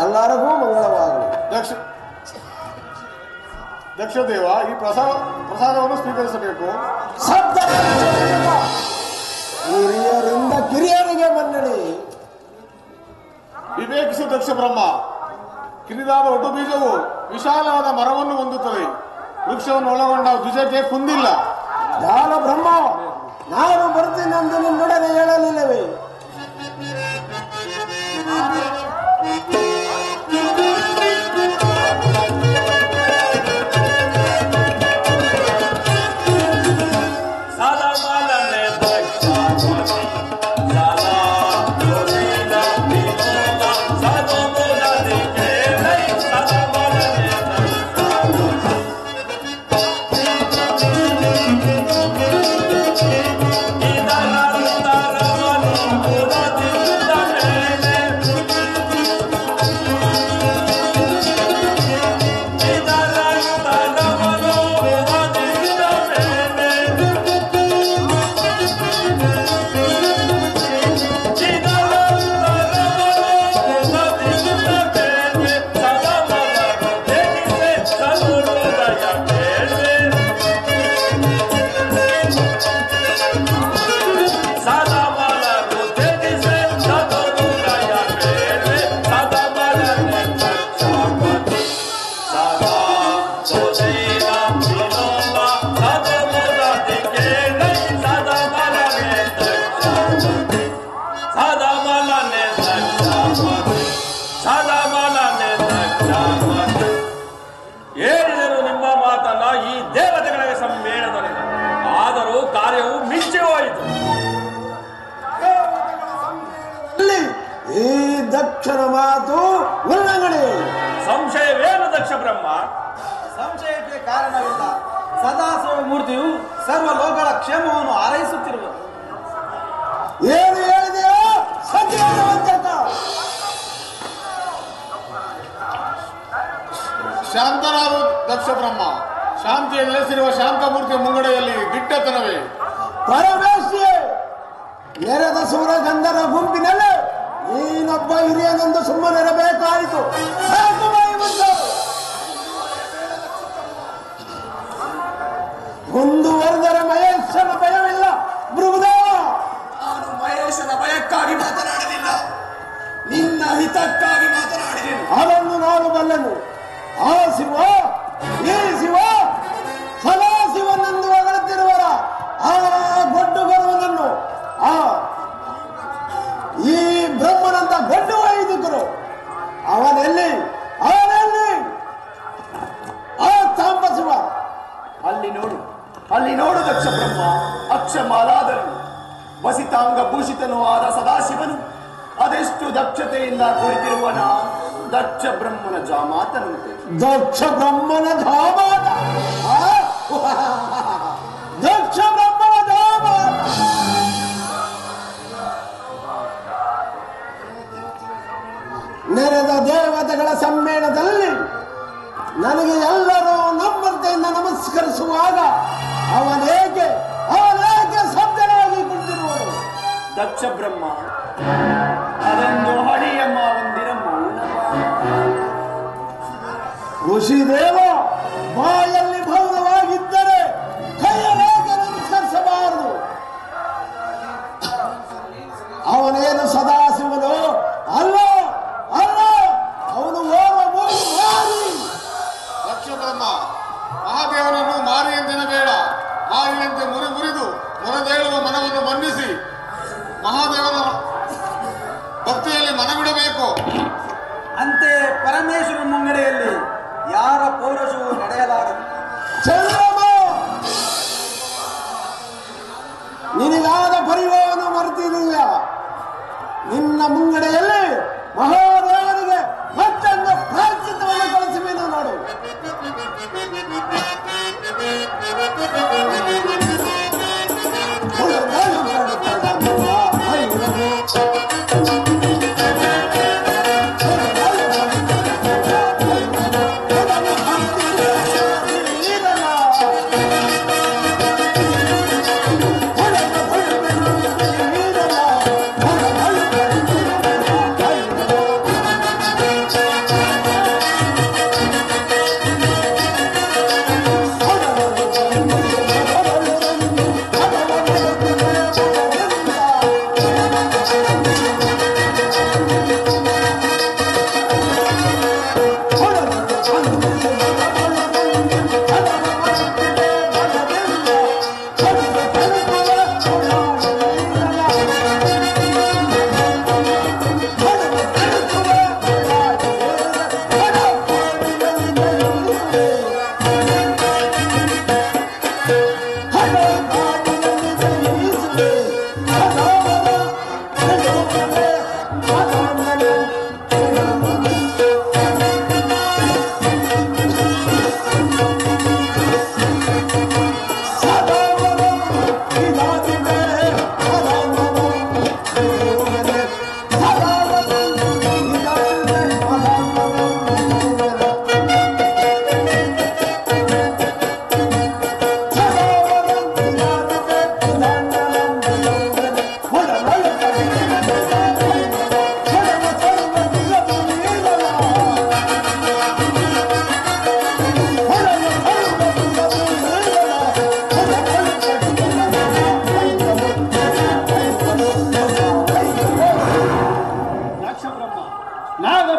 ಎಲ್ಲರಿಗೂ ಮಂಗಳವಾಗಲಿ. ದಕ್ಷದೇವ, ಈ ಪ್ರಸಾದವನ್ನು ಸ್ವೀಕರಿಸಬೇಕು. ಹಿರಿಯರಿಂದ ಕಿರಿಯರಿಗೆ ಮನ್ನಣೆ. ವಿವೇಕಿಸು ದಕ್ಷ ಬ್ರಹ್ಮ. ಕಿರಿದಾದ ಒಟ್ಟು ಬೀಜವು ವಿಶಾಲವಾದ ಮರವನ್ನು ಹೊಂದುತ್ತದೆ. ವೃಕ್ಷವನ್ನು ಒಳಗೊಂಡ ದ್ವಿಜಕ್ಕೆ ಕುಂದಿಲ್ಲ. ದಾನ ಬ್ರಹ್ಮ, ನಾನು ಬರ್ತೀನೆಂದು ನಿನ್ನೊಡನೆ ಹೇಳಲಿಲ್ಲವೇ? ಹೇಳಿದರು ನಿಮ್ಮ ಮಾತನ್ನ ಈ ದೇವತೆಗಳ ಸಮ್ಮೇಳನದಲ್ಲಿ. ಆದರೂ ಕಾರ್ಯವು ಮಿಂಚಿ ಹೋಯಿತು. ಈ ದಕ್ಷನ ಮಾತು ಉಲ್ಲಂಘನೆ. ಸಂಶಯವೇನು ದಕ್ಷ ಬ್ರಹ್ಮ? ಸಂಶಯಕ್ಕೆ ಕಾರಣವಿಲ್ಲ. ಸದಾಶಿವ ಮೂರ್ತಿಯು ಸರ್ವ ಲೋಕಗಳ ಕ್ಷೇಮವನ್ನು ಹಾರೈಸುತ್ತಿರುವುದು. ಏನು ಹೇಳಿದೆಯೋ ಸತ್ಯವಂತಕ. ಶಾಂತನಾರು ದಕ್ಷ ಬ್ರಹ್ಮ. ಶಾಂತಿಯ ನೆಲೆಸಿರುವ ಶಾಂತಮೂರ್ತಿಯ ಮುಂಗಡೆಯಲ್ಲಿ ದಿಟ್ಟತನವೇ. ಪರಮೇಶ್ವರಿ ನೆರೆದ ಸೂರಗಂಧರ ಗುಂಪಿನಲ್ಲಿ ನೀನೊಬ್ಬ ಹಿರಿಯನೆಂದು ಸುಮ್ಮನಿರಬೇಕಾಯಿತು. ಮುಂದುವರೆದರೆ ಮಹೇಶನ ಭಯವಿಲ್ಲ. ಮೃಗದೇವ, ನಾನು ಮಹೇಶನ ಭಯಕ್ಕಾಗಿ ಮಾತನಾಡಲಿಲ್ಲ, ನಿನ್ನ ಹಿತಕ್ಕಾಗಿ ಮಾತನಾಡಿದೆನು. ಅದನ್ನು ನಾನು ಬಲ್ಲೆನು. ಆ ಶಿವ, ಈ ಶಿವ ಸದಾಶಿವನೆಂದು ಹೊಗಳುತ್ತಿರುವರ ಆ ಗೊಡ್ಡು ಬರುವನನ್ನು, ಈ ಬ್ರಹ್ಮನಂತ ಗೊಡ್ಡು ವೈದಿಕರು ಅವನೆಲ್ಲಿ ಆ ತಾಂಬ ಶಿವ? ಅಲ್ಲಿ ನೋಡು ದಕ್ಷ ಬ್ರಹ್ಮ. ಅಕ್ಷಮಾಲಾದನು ವಸಿತಾಂಗ ಭೂಷಿತನೂ ಆದ ಸದಾಶಿವನು ಅದೆಷ್ಟು ದಕ್ಷತೆಯಿಂದ ಕುಳಿತಿರುವನ ದಕ್ಷ ಬ್ರಹ್ಮನ ಜಾಮಾತನಂತೆ. ದಕ್ಷ ಬ್ರಹ್ಮನ ಜಾಮಾತ, ದಕ್ಷ ಬ್ರಹ್ಮನ ಜಾಮಾತ. ನೆರೆದ ದೇವತೆಗಳ ಸಮ್ಮೇಳನದಲ್ಲಿ ನನಗೆ ಎಲ್ಲರೂ ನಮ್ರತೆಯಿಂದ ನಮಸ್ಕರಿಸುವಾಗ ಅವನೇಕೆ ಶಬ್ದನಾಗಿ ಕುಳಿತಿರುವನು? ದಕ್ಷ ಬ್ರಹ್ಮ, ಅದೊಂದು ಹಳಿಯಮ್ಮ ಒಂದಿನ ಮೌನ. ಋಷಿದೇವ ಬಾಯಲ್ಲಿ ಮೌನವಾಗಿದ್ದರೆ ಕೈಯಲೇಕೆ ನಮಸ್ಕರಿಸಬಾರದು? ಅವನೇನು ಸದಾಶಿವನು ಅಲ್ಲ, ಅವನು ಮಾರಿ. ದಕ್ಷ ಬ್ರಹ್ಮ, ಮಹಾದೇವನನ್ನು ಮಾರಿ ಎಂದೆನಬೇಡ. ಮಾರಿನಂತೆ ಮುರಿದು ಮುರದೇಳುವ ಮನವನ್ನು ಮನ್ನಿಸಿ ಮಹಾದೇವನ ಭಕ್ತಿಯಲ್ಲಿ ಮನವಿಡಬೇಕು. ಅಂತೆ ಪರಮೇಶ್ವರ ಮುಂಗಡೆಯಲ್ಲಿ ಯಾರ ಪೌರುಷವು ನಡೆಯಲಾರದು. ಚಂದ್ರಮ, ನಿನಗಾದ ಪರಿವವನ್ನು ಮರೆತಿರಲಿಲ್ಲ. ನಿನ್ನ ಮುಂಗಡೆಯಲ್ಲಿ ಮಹಾದೇವನಿಗೆ ಮತ್ತೊಂದು ಪ್ರಾಯಶ್ಚಿತ್ತವನ್ನು ಕಳಿಸುವೆನು ನೋಡು.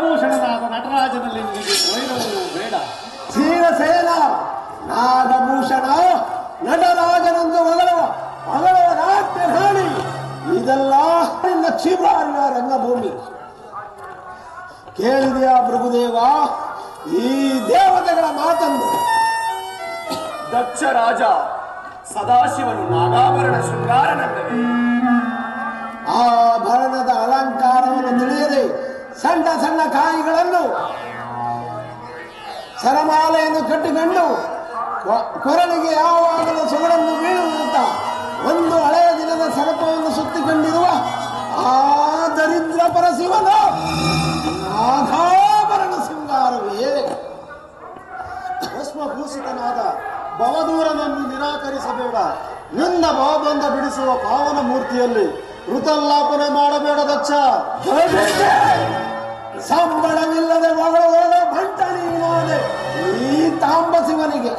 ನಾಗಭೂಷಣನಾದ ನಟರಾಜನಲ್ಲಿ ನಿನಗೆ ವೈರವು ಬೇಡ. ಕ್ಷೀರಸೇನ ನಾಗಭೂಷಣ ನಟರಾಜನೆಂದು ಹೊಗಳುವ ನಾಟ್ಯ ಕಾಣಿ ಇದೆಲ್ಲ ಲಕ್ಷ್ಮೀಪ್ರಾರ್ಯ ರಂಗಭೂಮಿ. ಕೇಳಿದೆಯಾ ಭೃಗುದೇವ ಈ ದೇವತೆಗಳ ಮಾತನ್ನು? ದಕ್ಷ ರಾಜ ಸದಾಶಿವನು ನಾಗಾಭರಣ ಶೃಂಗಾರನಲ್ಲವೇ? ಆ ಭರಣದ ಅಲಂಕಾರವನ್ನು ತಿಳಿಯದೆ ಸಣ್ಣ ಸಣ್ಣ ಕಾಯಿಗಳನ್ನು ಸರಮಾಲೆಯನ್ನು ಕಟ್ಟಿಕೊಂಡು ಕೊರಳಿಗೆ ಯಾವಾಗಲೂ ಸೊಗಡನ್ನು ಬೀಳುವಂತ ಒಂದು ಹಳೆಯ ದಿನದ ಸರಪವನ್ನು ಸುತ್ತಿಕೊಂಡಿರುವ ಆ ದರಿದ್ರ ಪರಶಿವನ ನಾಗಾಭರಣ ಶೃಂಗಾರವೇ. ಭಸ್ಮಭೂಷಿತನಾದ ಭವದೂರನನ್ನು ನಿರಾಕರಿಸಬೇಡ. ನಿನ್ನ ಭಾವಬಂಧ ಬಿಡಿಸುವ ಪಾವನ ಮೂರ್ತಿಯಲ್ಲಿ ಋತಲ್ಲಾಪನೆ ಮಾಡಬೇಡ ದಕ್ಷ. ಸಂಬಳವಿಲ್ಲದೆ ಹೊಗಳ ಭಂಟ ನೀನಾದೆ ಈ ತಾಂಬಸಿವನಿಗೆ.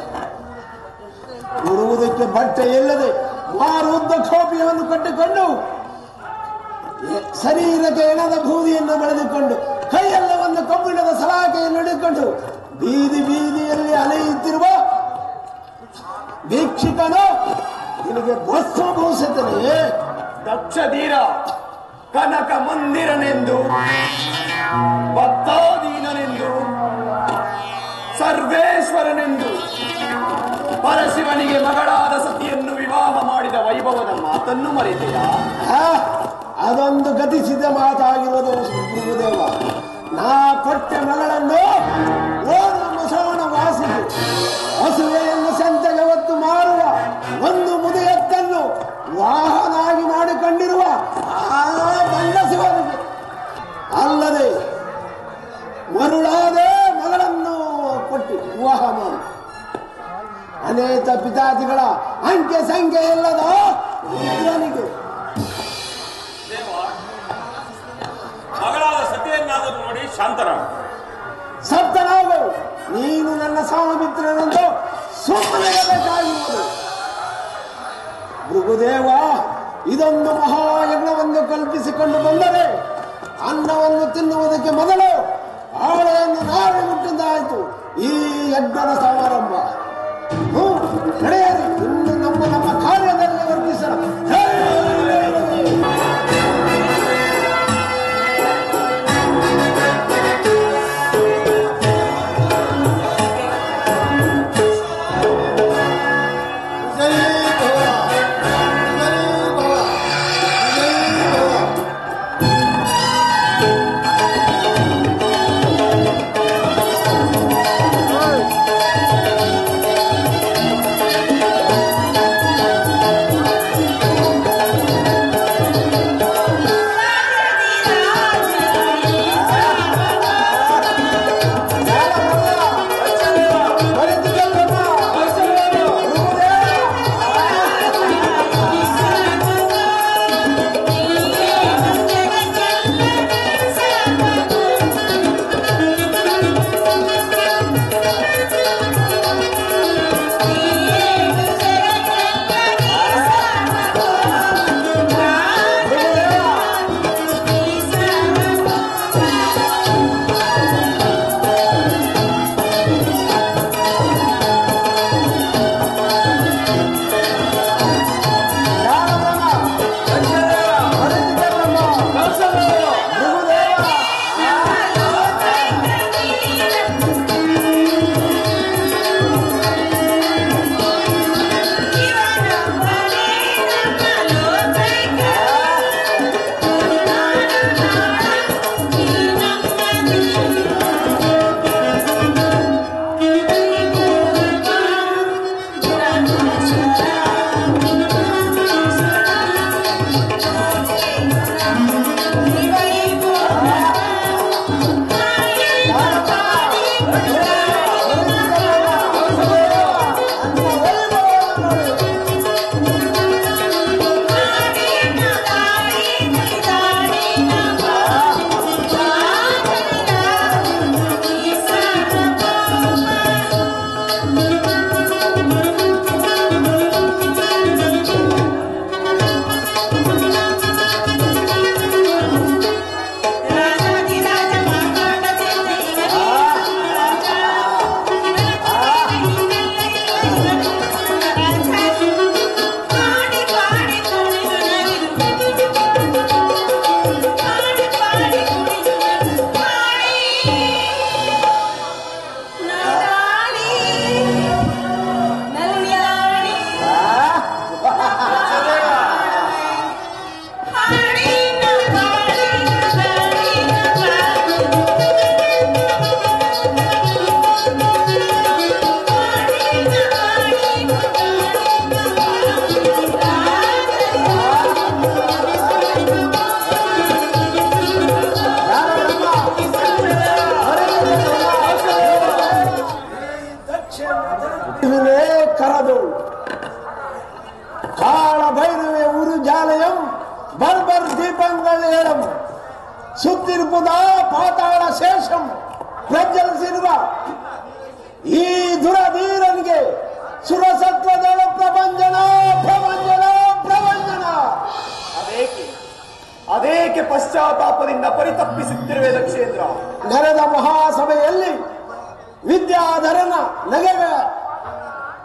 ಉಡುವುದಕ್ಕೆ ಬಟ್ಟೆ ಇಲ್ಲದೆ ಮಾರುದ್ದ ಖೋಪಿಯನ್ನು ಕಟ್ಟಿಕೊಂಡು ಶರೀರಕ್ಕೆ ಎಣದ ಬೂದಿಯನ್ನು ಬೆಳೆದುಕೊಂಡು ಕೈಯಲ್ಲ ಒಂದು ಕಬ್ಬಿಣದ ಸಲಾಕೆಯನ್ನು ಹಿಡಿದುಕೊಂಡು ಬೀದಿ ಬೀದಿಯಲ್ಲಿ ಅಲೆಯುತ್ತಿರುವ ಭಿಕ್ಷುಕನು ನಿನಗೆ ಭಸ್ಮಭೂಷಿತನೇ. ದಕ್ಷಧೀರ ಕನಕ ಮಂದಿರನೆಂದು ಭಕ್ತಾಧೀನನೆಂದು ಸರ್ವೇಶ್ವರನೆಂದು ಪರಶಿವನಿಗೆ ಮಗಳಾದ ಸತಿಯನ್ನು ವಿವಾಹ ಮಾಡಿದ ವೈಭವದ ಮಾತನ್ನು ಮರೆತೆಯಾ? ಅದೊಂದು ಗತಿಸಿದ ಮಾತಾಗಿರುವುದು ಗುರುದೇವ. ನಾ ಕೊಟ್ಟ ಮಗಳನ್ನು ಮಸವಣ ವಾಸಿಗೆ ಹಸುವೆಯನ್ನು ಸಂತೆಗೆ ಹೊತ್ತು ಮಾರುವ ಒಂದು ಮುದಿಯತ್ತನ್ನು ವಾಹನಾಗಿ ಮಾಡಿಕೊಂಡಿರುವ ಆ ಬಂಡಸಿವನಿಗೆ ಅಲ್ಲದೆ ಮರುಳಾದೆ ಮಗಳನ್ನು ಕೊಟ್ಟು ವಿವಾಹ ಮಾಡಿ ಅನೇಕ ಪಿತಾದಿಗಳ ಅಂಕೆ ಸಂಖ್ಯೆ ಇಲ್ಲದ ರುದ್ರನಿಗೆ ಮಗಳಾದ ಸತಿಯನ್ನಾದರೂ ನೋಡಿ ಶಾಂತರಾಗ ಸಪ್ತನಾಗು. ನೀನು ನನ್ನ ಸಾವಿತ್ರನೆಂದು ಸುಮ್ಮನೆಯಾಗಿರುವುದು. ಭೃಗುದೇವ ಇದೊಂದು ಮಹಾಯಜ್ಞವನ್ನು ಕಲ್ಪಿಸಿಕೊಂಡು ಬಂದರೆ ಅನ್ನವನ್ನು ತಿನ್ನುವುದಕ್ಕೆ ಮೊದಲು ಆಳೆಯನ್ನು ನಾವೇ ಮುಟ್ಟಿದ್ದಾಯಿತು ಈ ಯಜ್ಞದ ಸಮಾರಂಭ. ನಡೆಯರಿ ಇನ್ನು ನಮ್ಮ ಕಾರ್ಯದಲ್ಲಿ ವರ್ತಿಸೋಣ. ಸುತ್ತಿರುಪುದ ಪಾತಾಳ ಶೇಷಂ ಪ್ರಜ್ವಲಿಸಿರುವ ಈ ದುರಧೀರನಿಗೆ ಸುರಸತ್ವದಳ ಪ್ರಭಂಜನ ಪ್ರಭಂಜನ ಪ್ರಭಂಜನ. ಅದೇಕೆ ಪಶ್ಚಾತ್ತಾಪದಿಂದ ಪರಿತಪ್ಪಿಸುತ್ತಿರುವೆ ದಕ್ಷೇಂದ್ರ? ನಡೆದ ಮಹಾಸಭೆಯಲ್ಲಿ ವಿದ್ಯಾಧರನ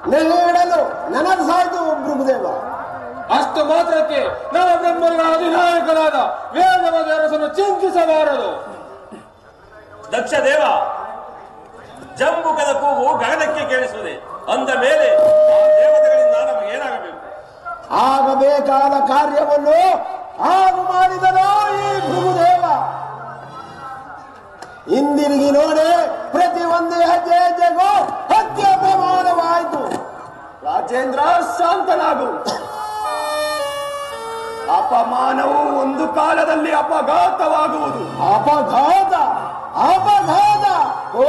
ನೆಗೆಯಿಡಲು ನನಸಾಯಿತು ಭೃಗುದೇವ. ಅಷ್ಟು ಮಾತ್ರಕ್ಕೆ ನವಬ್ರಹ್ಮಗಳ ಅಧಿನಾಯಕನಾದ ವೇದವಾದ ಅರಸನ್ನು ಚಿಂತಿಸಬಾರದು. ದಕ್ಷ ದೇವ, ಜಂಬುಕದ ಕೂಗು ಗಗನಕ್ಕೆ ಕೇಳಿಸುತ್ತದೆ. ಅಂದ ಮೇಲೆ ಆ ದೇವತೆಗಳಿಂದ ನಮಗೆ ಏನಾಗಬೇಕು? ಆಗಬೇಕಾದ ಕಾರ್ಯವನ್ನು ಆಗು ಮಾಡಿದನೋ ಈ ಭೃಗುದೇವ. ಹಿಂದಿರುಗಿ ನೋಡಿ, ಪ್ರತಿ ಒಂದು ಹೆಜ್ಜೆ ಹೆಜ್ಜೆಗೂ ಹತ್ಯೆ ಪ್ರಮಾಣವಾಯಿತು. ರಾಜೇಂದ್ರ ಶಾಂತನಾಗು. ಅಪಮಾನವು ಒಂದು ಕಾಲದಲ್ಲಿ ಅಪಘಾತವಾಗುವುದು. ಅಪಘಾತ ಅಪಘಾತ. ಓ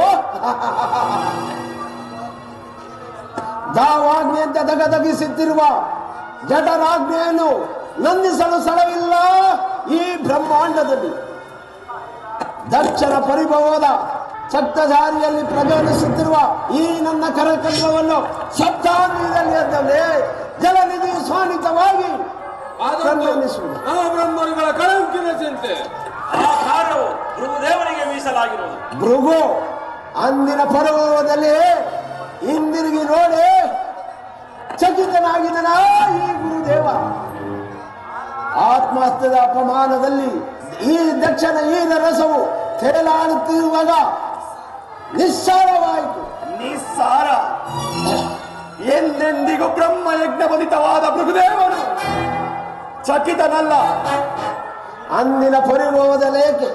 ದಾವಾಗ್ನಿಯಂತೆ ದಗದಗಿಸುತ್ತಿರುವ ಜಠರಾಗ್ನಿಯನ್ನು ನಂದಿಸಲು ಸ್ಥಳವಿಲ್ಲ ಈ ಬ್ರಹ್ಮಾಂಡದಲ್ಲಿ. ದಕ್ಷಿಣ ಪರಿಭವದ ಸಪ್ತಧಾರಿಯಲ್ಲಿ ಪ್ರಜ್ವಲಿಸುತ್ತಿರುವ ಈ ನನ್ನ ಕರಕಂಡವನ್ನು ಸಪ್ತಾಂಗದಲ್ಲಿ ಎದ್ದಲೇ ಜಲನಿಧಿ ಸ್ವಾನಿತವಾಗಿ ನವಬ್ರಹ್ಮರುಗಳ ಕಳಂಕಿನ ಚಿಂತೆ. ಆ ಕಾರ್ಯವು ಭೃಗುದೇವನಿಗೆ ಮೀಸಲಾಗಿರುವುದು. ಭೃಗು ಅಂದಿನ ಪರ್ವದಲ್ಲಿ ಹಿಂದಿರುಗಿ ನೋಡಿ ಚಕಿತನಾಗಿದನ ಈ ಗುರುದೇವ. ಆತ್ಮಹತ್ಯದ ಅಪಮಾನದಲ್ಲಿ ಈ ದಕ್ಷಿಣ ಈರ ರಸವು ತೇಲಾಡುತ್ತಿರುವಾಗ ನಿಸ್ಸಾರವಾಯಿತು. ನಿಸ್ಸಾರ ಎಂದೆಂದಿಗೂ ಬ್ರಹ್ಮಯಜ್ಞ ಬಲಿತವಾದ ಭೃಗುದೇವನು ಚಕಿತನಲ್ಲ. ಅಂದಿನ ಪರಿಭವದಲ್ಲೇಕೆ,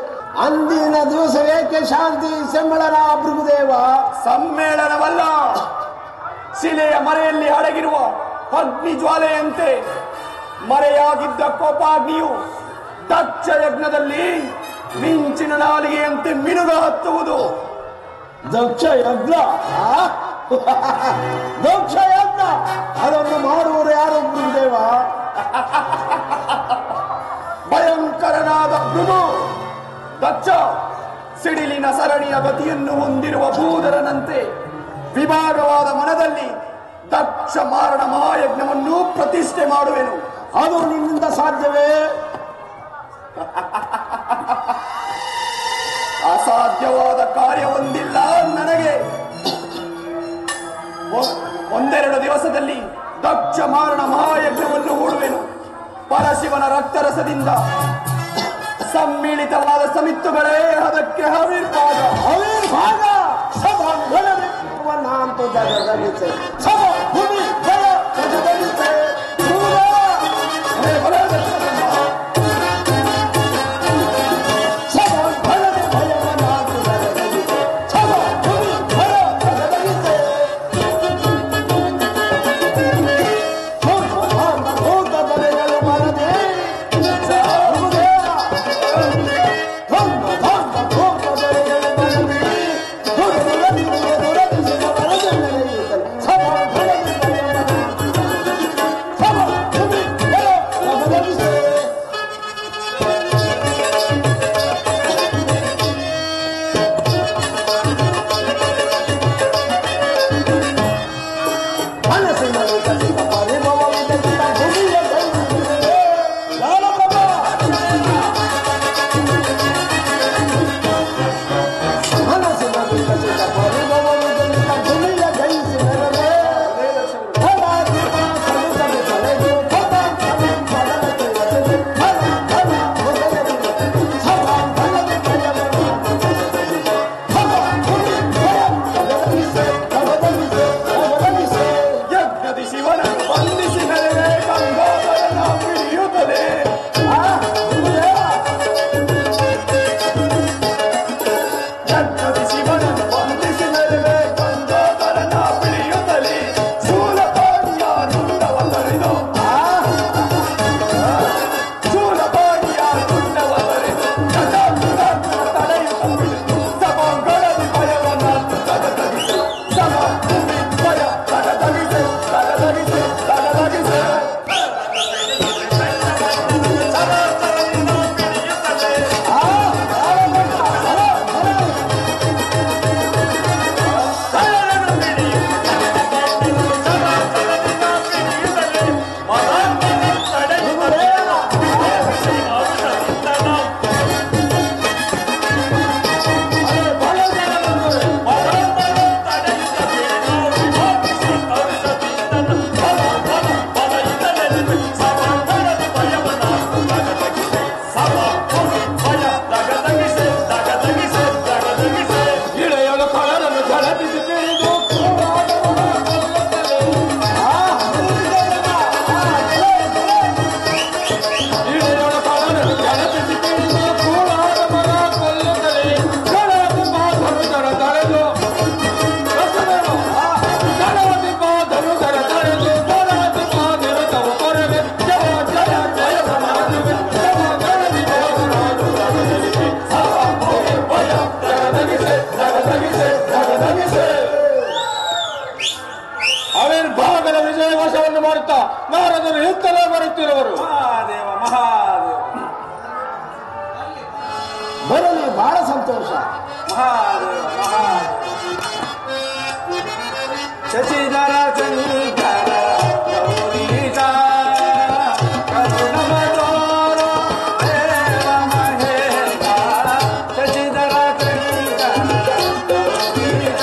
ಅಂದಿನ ದಿವಸವೇಕೆ ಶಾಂತಿ ಸಮ್ಮೇಳನ ಭೃಗುದೇವ? ಸಮ್ಮೇಳನವಲ್ಲ, ಶಿಲೆಯ ಮರೆಯಲ್ಲಿ ಅಡಗಿರುವ ಅಗ್ನಿ ಜ್ವಾಲೆಯಂತೆ ಮರೆಯಾಗಿದ್ದ ಕೋಪಾಗ್ನಿಯು ದಕ್ಷ ಯಜ್ಞದಲ್ಲಿ ಮಿಂಚಿನ ನಾಲಿಗೆಯಂತೆ ಮಿನುಗ ಹತ್ತುವುದು. ದಕ್ಷ ಯಜ್ಞ, ದಕ್ಷ ಯಜ್ಞ ಅದನ್ನು ಮಾಡುವರು ಯಾರು ಭೃಗುದೇವ? ಭಯಂಕರನಾದ ಭೃಗು ದಕ್ಷ ಸಿಡಿಲಿನ ಸರಣಿಯ ಗತಿಯನ್ನು ಹೊಂದಿರುವ ಭೂಧರನಂತೆ ವಿಭಾಗವಾದ ಮನದಲ್ಲಿ ದಕ್ಷ ಮಾರಣ ಮಹಾಯಜ್ಞವನ್ನು ಪ್ರತಿಷ್ಠೆ ಮಾಡುವೆನು. ಅದು ನಿನ್ನಿಂದ ಸಾಧ್ಯವೇ? ಅಸಾಧ್ಯವಾದ ಕಾರ್ಯವೊಂದಿಲ್ಲ ನನಗೆ. ಒಂದೆರಡು ದಿವಸದಲ್ಲಿ ದಕ್ಷ ಮಾರಣ ಮಹಾಯಜ್ಞವನ್ನು ಹೂಡುವೆನು. ಪರಶಿವನ ರಕ್ತರಸದಿಂದ ಸಮ್ಮಿಳಿತವಾದ ಸಮಿತ್ತುಗಳೇ ಅದಕ್ಕೆ ಹವಿರ್ಭಾಗ. ಹವಿರ್ಭಾಗ ಸಭಾಂಗಣವಿಪ್ಪುವನ್ನಾಂತು ಜಗದಲ್ಲಿಸೆ ಸಭ ಭೂಮಿ ಜಲ ಜಗದಲ್ಲಿಸೆ ಅಂತ ನಾರದರು ಇತ್ತಲೇ ಬರುತ್ತಿರುವರು. ಮಹಾದೇವ ಮಹಾದೇವ ಬರಲಿ, ಬಹಳ ಸಂತೋಷ. ಮಹಾದೇವ ಮಹಾದೇವ ಶಶಿಧರ ಚಂದ್ರ ಗೌರೀಶ ಕರುಣಮ ತೋರ ದೇವ ಮಹೇಶ ಶಶಿಧರ ಚಂದ್ರ ಗೌರೀಶ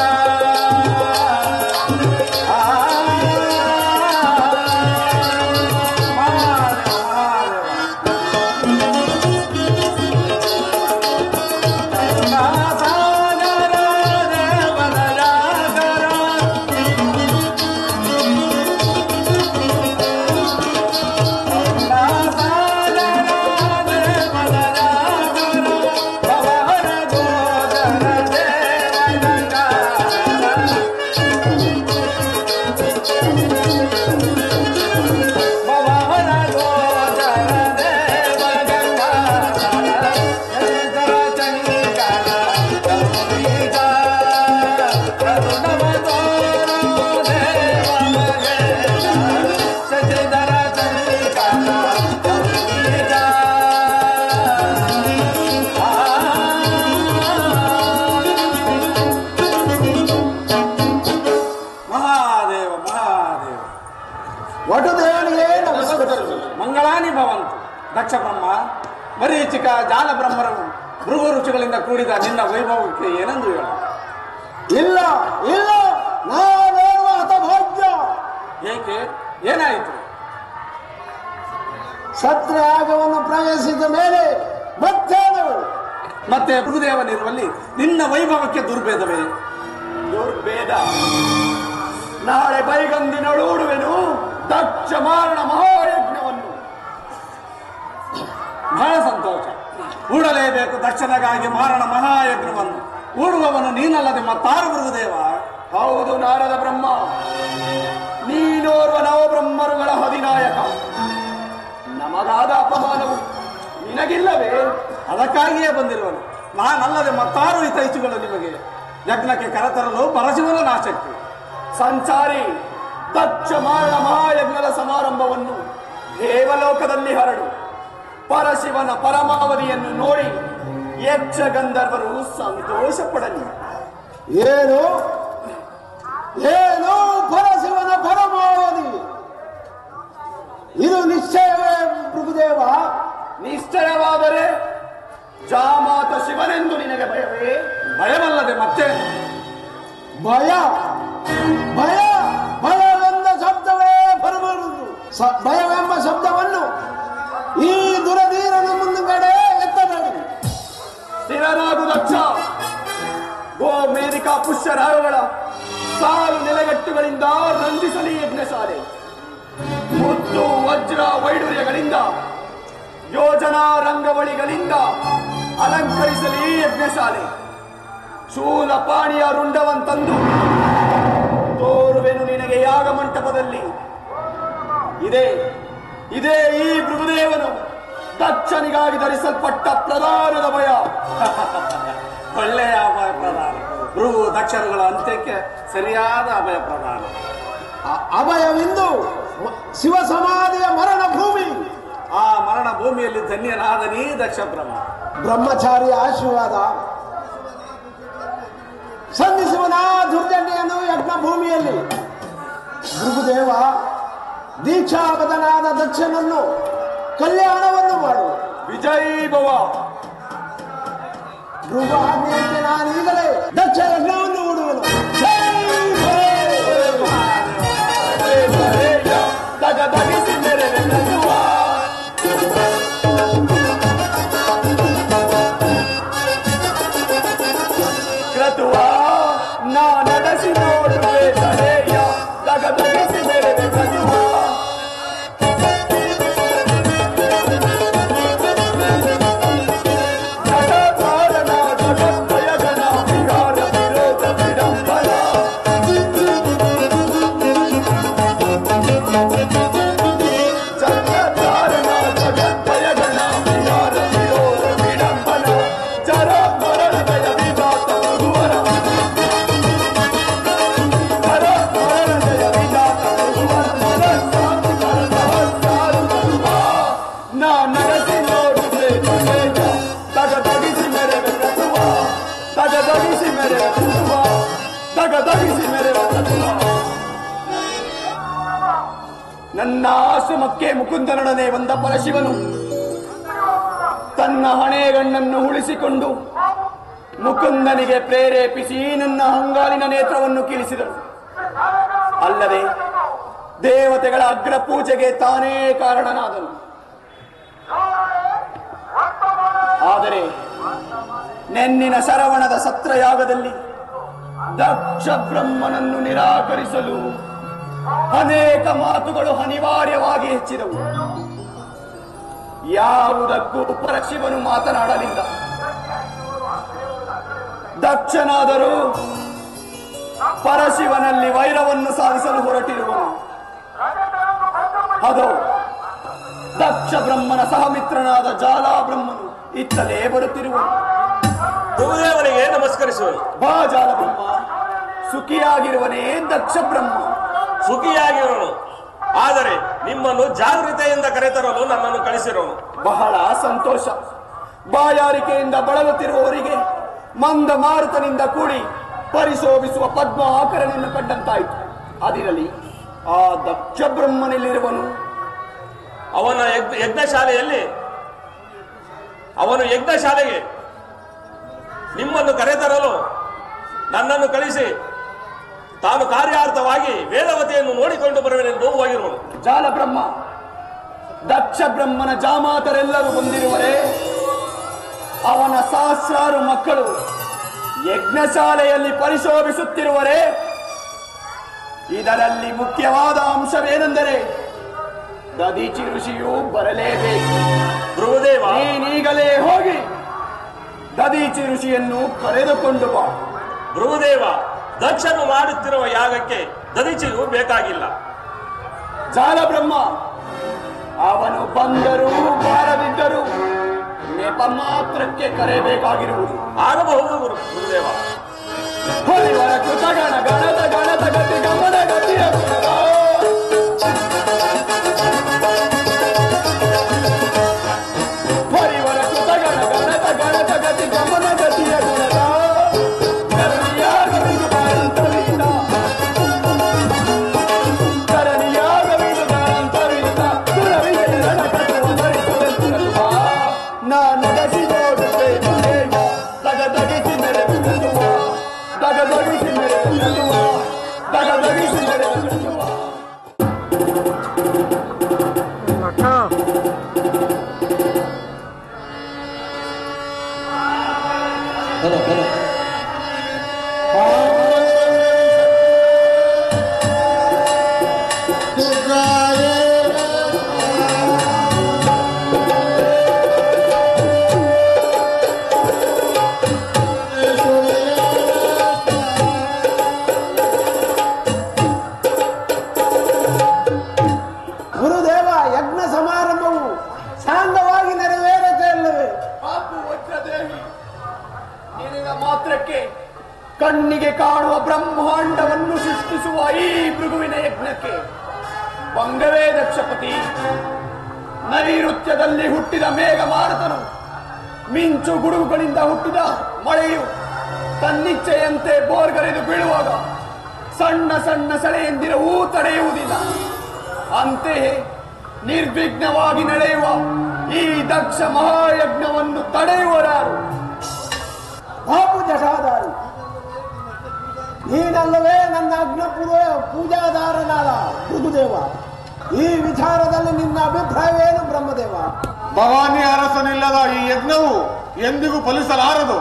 ಮಂಗಳಾನಿ ಭವಂತು. ದಕ್ಷ ಬ್ರಹ್ಮ, ಮರೀಚಿಕ, ಜಾಲ ಬ್ರಹ್ಮರು, ಭೃಗು ಋಷಿಗಳಿಂದ ಕೂಡಿದ ನಿನ್ನ ವೈಭವಕ್ಕೆ ಏನೆಂದು ಹೇಳ. ಇಲ್ಲ ಇಲ್ಲ, ನಾವೇನು ಹತಭಾಗ್ಯ. ಏಕೆ, ಏನಾಯಿತು? ಸತ್ರಯಾಗವನ್ನು ಪ್ರವೇಶಿಸಿದ ಮೇಲೆ ಮತ್ತೇನು? ಮತ್ತೆ ಭೃಗುದೇವನಿರುವಲ್ಲಿ ನಿನ್ನ ವೈಭವಕ್ಕೆ ದುರ್ಭೇದವೇ? ದುರ್ಭೇದ. ನಾಳೆ ಬೈಗಂದಿನೊಡೂಡುವೆನು ದಕ್ಷ ಮಾರಣ ಮಹಾಯಜ್ಞವನ್ನು. ಬಹಳ ಸಂತೋಷ. ಹೂಡಲೇಬೇಕು ದಕ್ಷನಿಗಾಗಿ ಮಾರಣ ಮಹಾಯಜ್ಞವನ್ನು. ಹೂಡುವವನು ನೀನಲ್ಲದೆ ಮತ್ತಾರು ಭೃಗುದೇವ? ಹೌದು ನಾರದ ಬ್ರಹ್ಮ, ನೀನೋರ್ವ ನವಬ್ರಹ್ಮರುಗಳ ಅಧಿನಾಯಕ. ನಮಗಾದ ಅಪಮಾನವು ನಿನಗಿಲ್ಲವೇ? ಅದಕ್ಕಾಗಿಯೇ ಬಂದಿರುವನು. ನಾನಲ್ಲದೆ ಮತ್ತಾರು ಹಿತೈಷಿಗಳು ನಿಮಗೆ ಯಜ್ಞಕ್ಕೆ ಕರೆತರಲು ಪರಶಿವನ ನಾಶಕ್ಕೆ. ಸಂಚಾರಿ, ದಕ್ಷ ಮಾರಣ ಮಹಾಯಜ್ಞದ ಸಮಾರಂಭವನ್ನು ದೇವಲೋಕದಲ್ಲಿ ಹರಡು. ಪರಶಿವನ ಪರಮಾವಧಿಯನ್ನು ನೋಡಿ ಯಕ್ಷ ಗಂಧರ್ವರು ಸಂತೋಷ ಪಡಲಿ. ಏನು ಏನು ಪರಶಿವನ ಪರಮಾವಧಿ? ಇದು ನಿಶ್ಚಯವೇ ಭೃಗುದೇವ? ನಿಶ್ಚಯವಾದರೆ ಜಾಮಾತ ಶಿವನೆಂದು ನಿನಗೆ ಭಯವೇ? ಭಯವಲ್ಲದೆ ಮತ್ತೆ ಭಯ ಭಯ ಭಯವೆಂಬ ಶಬ್ದವೇ ಬರಬಾರದು. ಭಯವೆಂಬ ಶಬ್ದವನ್ನು ಈ ದುರಧೀರನ ಮುಂದುಗಡೆ ಎತ್ತಬೇಡಿ. ಸ್ಥಿರನಾಗು ದಕ್ಷ. ಗೋಮೇಧಿಕಾ ಪುಷ್ಯರಾಗಗಳ ಸಾಲು ನೆಲೆಗಟ್ಟುಗಳಿಂದ ರಂಜಿಸಲಿ ಯಜ್ಞಶಾಲೆ. ಮುತ್ತು ವಜ್ರ ವೈಡೂರ್ಯಗಳಿಂದ ಯೋಜನಾ ರಂಗವಳಿಗಳಿಂದ ಅಲಂಕರಿಸಲಿ ಯಜ್ಞಶಾಲೆ. ಶೂಲ ಪಾಣಿಯ ರುಂಡವಂತಂದು ತೋರುವೆನು ನಿನಗೆ ಯಾಗ ಮಂಟಪದಲ್ಲಿ. ಇದೇ ಇದೇ ಈ ಭೃಗುದೇವನು ದಕ್ಷನಿಗಾಗಿ ಧರಿಸಲ್ಪಟ್ಟ ಪ್ರಧಾನದ ಭಯ. ಒಳ್ಳೆಯ ಅಭಯ ಪ್ರದಾನ. ಭೃಗು ದಕ್ಷರುಗಳ ಅಂತ್ಯಕ್ಕೆ ಸರಿಯಾದ ಅಭಯ ಪ್ರದಾನ. ಅಭಯವಿಂದು ಶಿವ ಸಮಾಧಿಯ ಮರಣ ಭೂಮಿ. ಆ ಮರಣ ಭೂಮಿಯಲ್ಲಿ ಧನ್ಯನಾದ ನೀ ದಕ್ಷ ಬ್ರಹ್ಮ. ಬ್ರಹ್ಮಚಾರಿಯ ಆಶೀರ್ವಾದ ಸಂಧಿಸುವನ ದುರ್ಜನ್ಯನ್ನು ಯಜ್ಞ ಭೂಮಿಯಲ್ಲಿ. ಭೃಗುದೇವ, ದೀಕ್ಷಾಬದ್ಧನಾದ ದಕ್ಷನನ್ನು ಕಲ್ಯಾಣವನ್ನು ಮಾಡು. ವಿಜಯ್ ಭವ. ಭೃಗು ಆಜ್ಞೆಯಂತೆ ನಾನು ಈಗಲೇ ದಕ್ಷ ಯಜ್ಞವನ್ನು ಹೂಡುವೆನು. ಕ್ರತುವಾ ನಾ ನಡೆಸಿ ನೋಡುವೆ ತಡೆಯ ದಗದಗಿಸಿ ಮೇರೆವೆ ಕ್ರತುವಾ. ಜಗತ್ಕಾರಣ ಜಗತ್ಪ್ರಯಗಣ ವಿಹಾರ ವಿರೋಧ ವಿಡಂಬನ. ಜಗತ್ಕಾರಣ ಜಗತ್ಪ್ರಯಗಣ ವಿಹಾರ ವಿರೋಧ ವಿಡಂಬನ. ಜರ ಮರಣದಯ ವಿಭಾತ ಭೃಗುವರ. ಜರ ದಗದಗಿಸಿ ಮೆರೆವ ತತ್ವ. ನನ್ನ ಆಶ್ರಮಕ್ಕೆ ಮುಕುಂದನೊಡನೆ ಬಂದ ಪರಶಿವನು ತನ್ನ ಹಣೆಗಣ್ಣನ್ನು ಉಳಿಸಿಕೊಂಡು ಮುಕುಂದನಿಗೆ ಪ್ರೇರೇಪಿಸಿ ನನ್ನ ಅಂಗಾಲಿನ ನೇತ್ರವನ್ನು ಕಿರಿಸಿದನು. ಅಲ್ಲದೆ ದೇವತೆಗಳ ಅಗ್ರ ಪೂಜೆಗೆ ತಾನೇ ಕಾರಣನಾದನು. ಆದರೆ ನೆನ್ನಿನ ಶರವಣದ ಸತ್ರಯಾಗದಲ್ಲಿ ದಕ್ಷ ಬ್ರಹ್ಮನನ್ನು ನಿರಾಕರಿಸಲು ಅನೇಕ ಮಾತುಗಳು ಅನಿವಾರ್ಯವಾಗಿ ಹೆಚ್ಚಿದವು. ಯಾವುದಕ್ಕೂ ಪರಶಿವನು ಮಾತನಾಡಲಿಲ್ಲ. ದಕ್ಷನಾದರೂ ಪರಶಿವನಲ್ಲಿ ವೈರವನ್ನು ಸಾಧಿಸಲು ಹೊರಟಿರುವನು. ಅದು ದಕ್ಷ ಬ್ರಹ್ಮನ ಸಹಮಿತ್ರನಾದ ಜಾಲ ಬ್ರಹ್ಮನು ಇತ್ತಲೇ ಬರುತ್ತಿರುವನು. ಗುರುದೇವನಿಗೆ ನಮಸ್ಕರಿಸುವನು. ಬಾ ಜಾಲ ಬ್ರಹ್ಮ, ಸುಖಿಯಾಗಿರುವನೇ ದಕ್ಷ ಬ್ರಹ್ಮ. ಸುಖಿಯಾಗಿರೋನು, ಆದರೆ ನಿಮ್ಮನ್ನು ಜಾಗೃತೆಯಿಂದ ಕರೆತರಲು ನನ್ನನ್ನು ಕಳಿಸಿರೋನು. ಬಹಳ ಸಂತೋಷ. ಬಾಯಾರಿಕೆಯಿಂದ ಬಳಲುತ್ತಿರುವವರಿಗೆ ಮಂದ ಮಾರುತನಿಂದ ಕೂಡಿ ಪರಿಶೋಭಿಸುವ ಪದ್ಮ ಆಕರಣೆಯನ್ನು ಕಂಡಂತಾಯಿತು. ಅದಿರಲಿ, ಆ ದಕ್ಷ ಬ್ರಹ್ಮನಲ್ಲಿರುವನು. ಅವನು ಯಜ್ಞಶಾಲೆಗೆ ನಿಮ್ಮನ್ನು ಕರೆತರಲು ನನ್ನನ್ನು ಕಳಿಸಿ ತಾನು ಕಾರ್ಯಾರ್ಥವಾಗಿ ವೇದವತಿಯನ್ನು ನೋಡಿಕೊಂಡು ಬರುವೆನೆಂದು ಹೋಗಿರುವನು. ಜಾಲ ಬ್ರಹ್ಮ, ದಕ್ಷ ಬ್ರಹ್ಮನ ಜಾಮಾತರೆಲ್ಲರೂ ಬಂದಿರುವರೇ. ಅವನ ಸಹಸ್ರಾರು ಮಕ್ಕಳು ಯಜ್ಞಶಾಲೆಯಲ್ಲಿ ಪರಿಶೋಭಿಸುತ್ತಿರುವರೇ. ಇದರಲ್ಲಿ ಮುಖ್ಯವಾದ ಅಂಶವೇನೆಂದರೆ ದದೀಚಿ ಋಷಿಯು ಬರಲೇಬೇಕು. ಗುರುದೇವ, ನೀನೀಗಲೇ ಹೋಗಿ ದದೀಚಿ ಋಷಿಯನ್ನು ಕರೆದುಕೊಂಡು ಬಾ. ಗುರುದೇವ, ದಕ್ಷನು ಮಾಡುತ್ತಿರುವ ಯಾಗಕ್ಕೆ ದದೀಚಿಯು ಬೇಕಾಗಿಲ್ಲ. ಜಾಲ ಬ್ರಹ್ಮ, ಅವನು ಬಂದರೂ ಬಾರದಿದ್ದರೂ ನೆಪ ಮಾತ್ರಕ್ಕೆ ಕರೆಯಬೇಕಾಗಿರುವುದು. ಆಗಬಹುದು ಗುರುದೇವ. ಹರಿವರ ಕೃತಗಣ ಗಣದ ಗಣದ ಗತಿ ಗಮನ ಗತಿಯ ಗುಣದ. ಹರಿವರ ಕೃತಗಣ ಗಣದ ಗಣದ ಗತಿ ಗಮನ ಗತಿಯ ಗುಣದ. ಕರಣಿಯಾಗವಿದು ಕಾರಂತರಿತ, ಕರಣಿಯಾಗವಿದು ಕಾರಂತರಿತ, ಸುರವಿಗೆಲ್ಲನ ಕಟ್ಟುವ ಮರಿಸುವಂತಿರುವ ನಾನು ಗಸಿ ನೋಡುತ್ತೇ ದೇವ. ತಗದಗಿಸಿ ಮೆರೆದು ಕಟ್ಟುವ, ತಗದಗಿಸಿ ಮೆರೆದು ಕಟ್ಟುವ, ತಗದಗಿಸಿ ಮೆರೆದು ಕಟ್ಟುವ. ಗುರುದೇವ, ಯಜ್ಞ ಸಮಾರಂಭವು ಸಾಂಗವಾಗಿ ನೆರವೇರಲಿಲ್ಲವೇ? ಪಾಪು ವಜ್ರದೇವಿ, ನಿನ್ನ ಮಾತ್ರಕ್ಕೆ ಕಣ್ಣಿಗೆ ಕಾಣುವ ಬ್ರಹ್ಮಾಂಡವನ್ನು ಸೃಷ್ಟಿಸುವ ಈ ಭೃಗುವಿನ ಯಜ್ಞಕ್ಕೆ ಭಂಗವೇ ದಕ್ಷಪತಿ. ನೈಋತ್ಯದಲ್ಲಿ ಹುಟ್ಟಿದ ಮೇಘ ಮಾರುತನು, ಮಿಂಚು ಗುಡುಗುಗಳಿಂದ ಹುಟ್ಟಿದ ಮಳೆಯು ತನ್ನಿಚ್ಛೆಯಂತೆ ಬೋರ್ಗರೆದು ಬೀಳುವಾಗ ಸಣ್ಣ ಸಣ್ಣ ಸೆಳೆಯೆಂದಿರವೂ ತಡೆಯುವುದಿಲ್ಲ. ಅಂತೆಯೇ ನಿರ್ವಿಘ್ನವಾಗಿ ನಡೆಯುವ ಈ ದಕ್ಷ ಮಹಾಯಜ್ಞವನ್ನು ತಡೆಯುವರಾರು? ಬಾಬು ಜಟಾಧಾರಿ, ನೀನಲ್ಲವೇ ನನ್ನ ಅಗ್ನ ಪೂಜಾದಾರನಾದ ಗುರುದೇವ. ಈ ವಿಚಾರದಲ್ಲಿ ನಿನ್ನ ಅಭಿಪ್ರಾಯವೇನು ಬ್ರಹ್ಮದೇವ? ಭವಾನಿ ಅರಸನಿಲ್ಲದ ಈ ಯಜ್ಞವು ಎಂದಿಗೂ ಫಲಿಸಲಾರದು.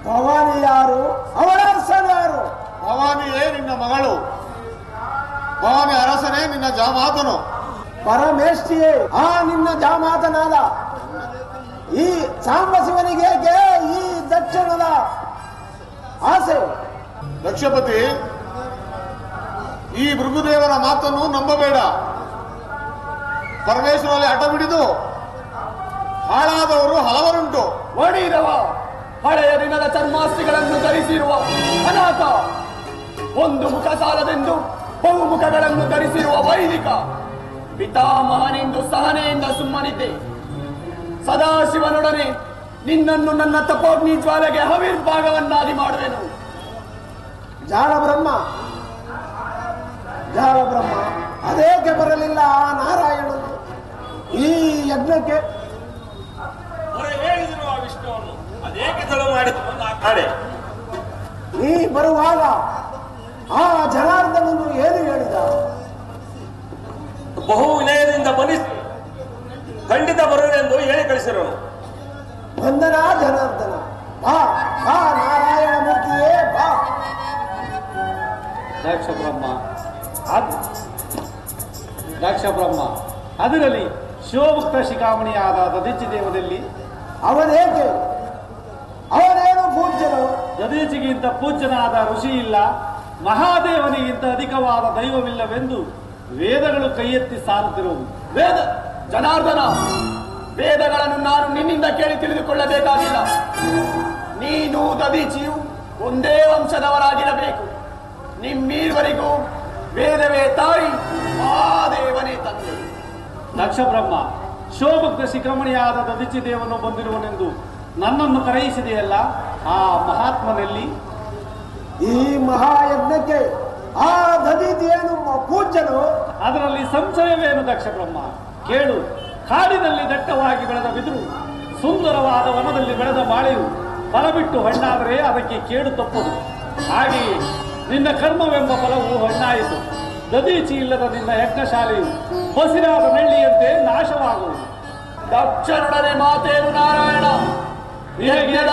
ಭವಾನಿ ಯಾರು? ಅವಳ ಅರಸನು ಯಾರು? ಭವಾನಿಯೇ ನಿನ್ನ ಮಗಳು. ಭವಾನಿ ಅರಸನೇ ನಿನ್ನ ಜಾಮಾತನು. ಪರಮೇಷ್ಠಿಯೇ ಆ ನಿನ್ನ ಜಾಮಾತನಾದ ಈ ಸಾಂಬ ಶಿವನಿಗೆ ಈ ದಕ್ಷಿಣದ ಆಸೆ? ದಕ್ಷಪತಿ, ಈ ಭೃಗುದೇವರ ಮಾತನ್ನು ನಂಬಬೇಡ. ಪರಮೇಶ್ವರಲ್ಲಿ ಹಠ ಬಿಡಿದು ಹಾಳಾದವರು ಹಲವರುಂಟು. ಒಡಿದವ ಹಳೆಯ ದಿನದ ಚರ್ಮಾಸ್ತಿಗಳನ್ನು ಧರಿಸಿರುವ ಅನಾಥ, ಒಂದು ಮುಖ ಸಾಲದೆಂದು ಬಹುಮುಖಗಳನ್ನು ಧರಿಸಿರುವ ವೈದಿಕ, ಪಿತಾಮಹನೆಂದು ಸಹನೆಯಿಂದ ಸುಮ್ಮನಿದ್ದೆ. ಸದಾಶಿವನೊಡನೆ ನಿನ್ನನ್ನು ನನ್ನ ತಪೋಗ್ನಿ ಜ್ವಾಲೆಗೆ ಹವಿರ್ಭಾಗವನ್ನಾಗಿ ಮಾಡುವೆನು. ಜಾಲ ಬ್ರಹ್ಮ ಅದೇಕೆ ಬರಲಿಲ್ಲ ಆ ನಾರಾಯಣನು ಈ ಯಜ್ಞಕ್ಕೆ? ಹೇಳಿದ್ರು ಆ ವಿಷ್ಣುವನ್ನು ಅದೇಕೆ ತಡ ಮಾಡಿದ ನೀ ಬರುವಾಗ ಆ ಜನಾರ್ದನನು ಏನು ಹೇಳಿದ? ಬಹು ವಿನಯದಿಂದ ಬನಿಸಿ ಖಂಡಿತ ಬರುವೆಂದು ಹೇಳಿ ಕಳಿಸಿರೋನು. ವಂದನ ಜನಾರ್ದನ, ಬಾ ಬಾ ನಾರಾಯಣ ಮೂರ್ತಿಯೇ ಬಾ. ದಕ್ಷ ಬ್ರಹ್ಮ ಅದರಲ್ಲಿ ಶಿವಮುಕ್ತ ಶಿಖಾಮಣಿಯಾದ ದದೀಚಿ ದೇವದಲ್ಲಿ ಅವನೇನು ಪೂಜ್ಯನು? ದದೀಚಿಗಿಂತ ಪೂಜ್ಯನಾದ ಋಷಿ ಇಲ್ಲ, ಮಹಾದೇವನಿಗಿಂತ ಅಧಿಕವಾದ ದೈವವಿಲ್ಲವೆಂದು ವೇದಗಳು ಕೈ ಎತ್ತಿ ಸಾರುತ್ತಿರುವುದು. ಜನಾರ್ದನ, ವೇದಗಳನ್ನು ನಾನು ನಿನ್ನಿಂದ ಕೇಳಿ ತಿಳಿದುಕೊಳ್ಳಬೇಕಾಗಿಲ್ಲ. ನೀನು ದದೀಚಿಯು ಒಂದೇ ವಂಶದವರಾಗಿರಬೇಕು. ನಿಮ್ಮೀರ್ವರಿಗೂ ವೇದವೇ ತಾಯಿ, ಮಹಾದೇವನೇ ತಂದೆ. ದಕ್ಷ ಬ್ರಹ್ಮ ಶಿವಭಕ್ತ ಶಿಖಾಮಣಿಯಾದ ದದೀಚಿ ದೇವನು ಬಂದಿರುವನೆಂದು ನನ್ನನ್ನು ಕರೆಯಿಸಿದೆಯಲ್ಲ, ಆ ಮಹಾತ್ಮನಲ್ಲಿ ಈ ಮಹಾಯಜ್ಞಕ್ಕೆ ಆ ದದೀಚಿಯೇನು ಪೂಜ್ಯನು? ಅದರಲ್ಲಿ ಸಂಶಯವೇನು ದಕ್ಷ ಬ್ರಹ್ಮ? ಕೇಳು, ಕಾಡಿನಲ್ಲಿ ದಟ್ಟವಾಗಿ ಬೆಳೆದ ಬಿದಿರು, ಸುಂದರವಾದ ವನದಲ್ಲಿ ಬೆಳೆದ ಬಾಳೆಯು ಫಲ ಬಿಟ್ಟು ಹಣ್ಣಾದರೆ ಅದಕ್ಕೆ ಕೇಡು ತಪ್ಪದು. ಹಾಗೆಯೇ ನಿನ್ನ ಕರ್ಮವೆಂಬ ಫಲವು ಹಣ್ಣಾಯಿತು. ದದೀಚಿ ಇಲ್ಲದ ನಿನ್ನ ಯಜ್ಞಶಾಲೆಯು ಬಸಿರಾದ ನೆಳ್ಳಿಯಂತೆ ನಾಶವಾಗುವುದು. ದಕ್ಷನೊಡನೆ ಮಾತೇನು ನಾರಾಯಣ?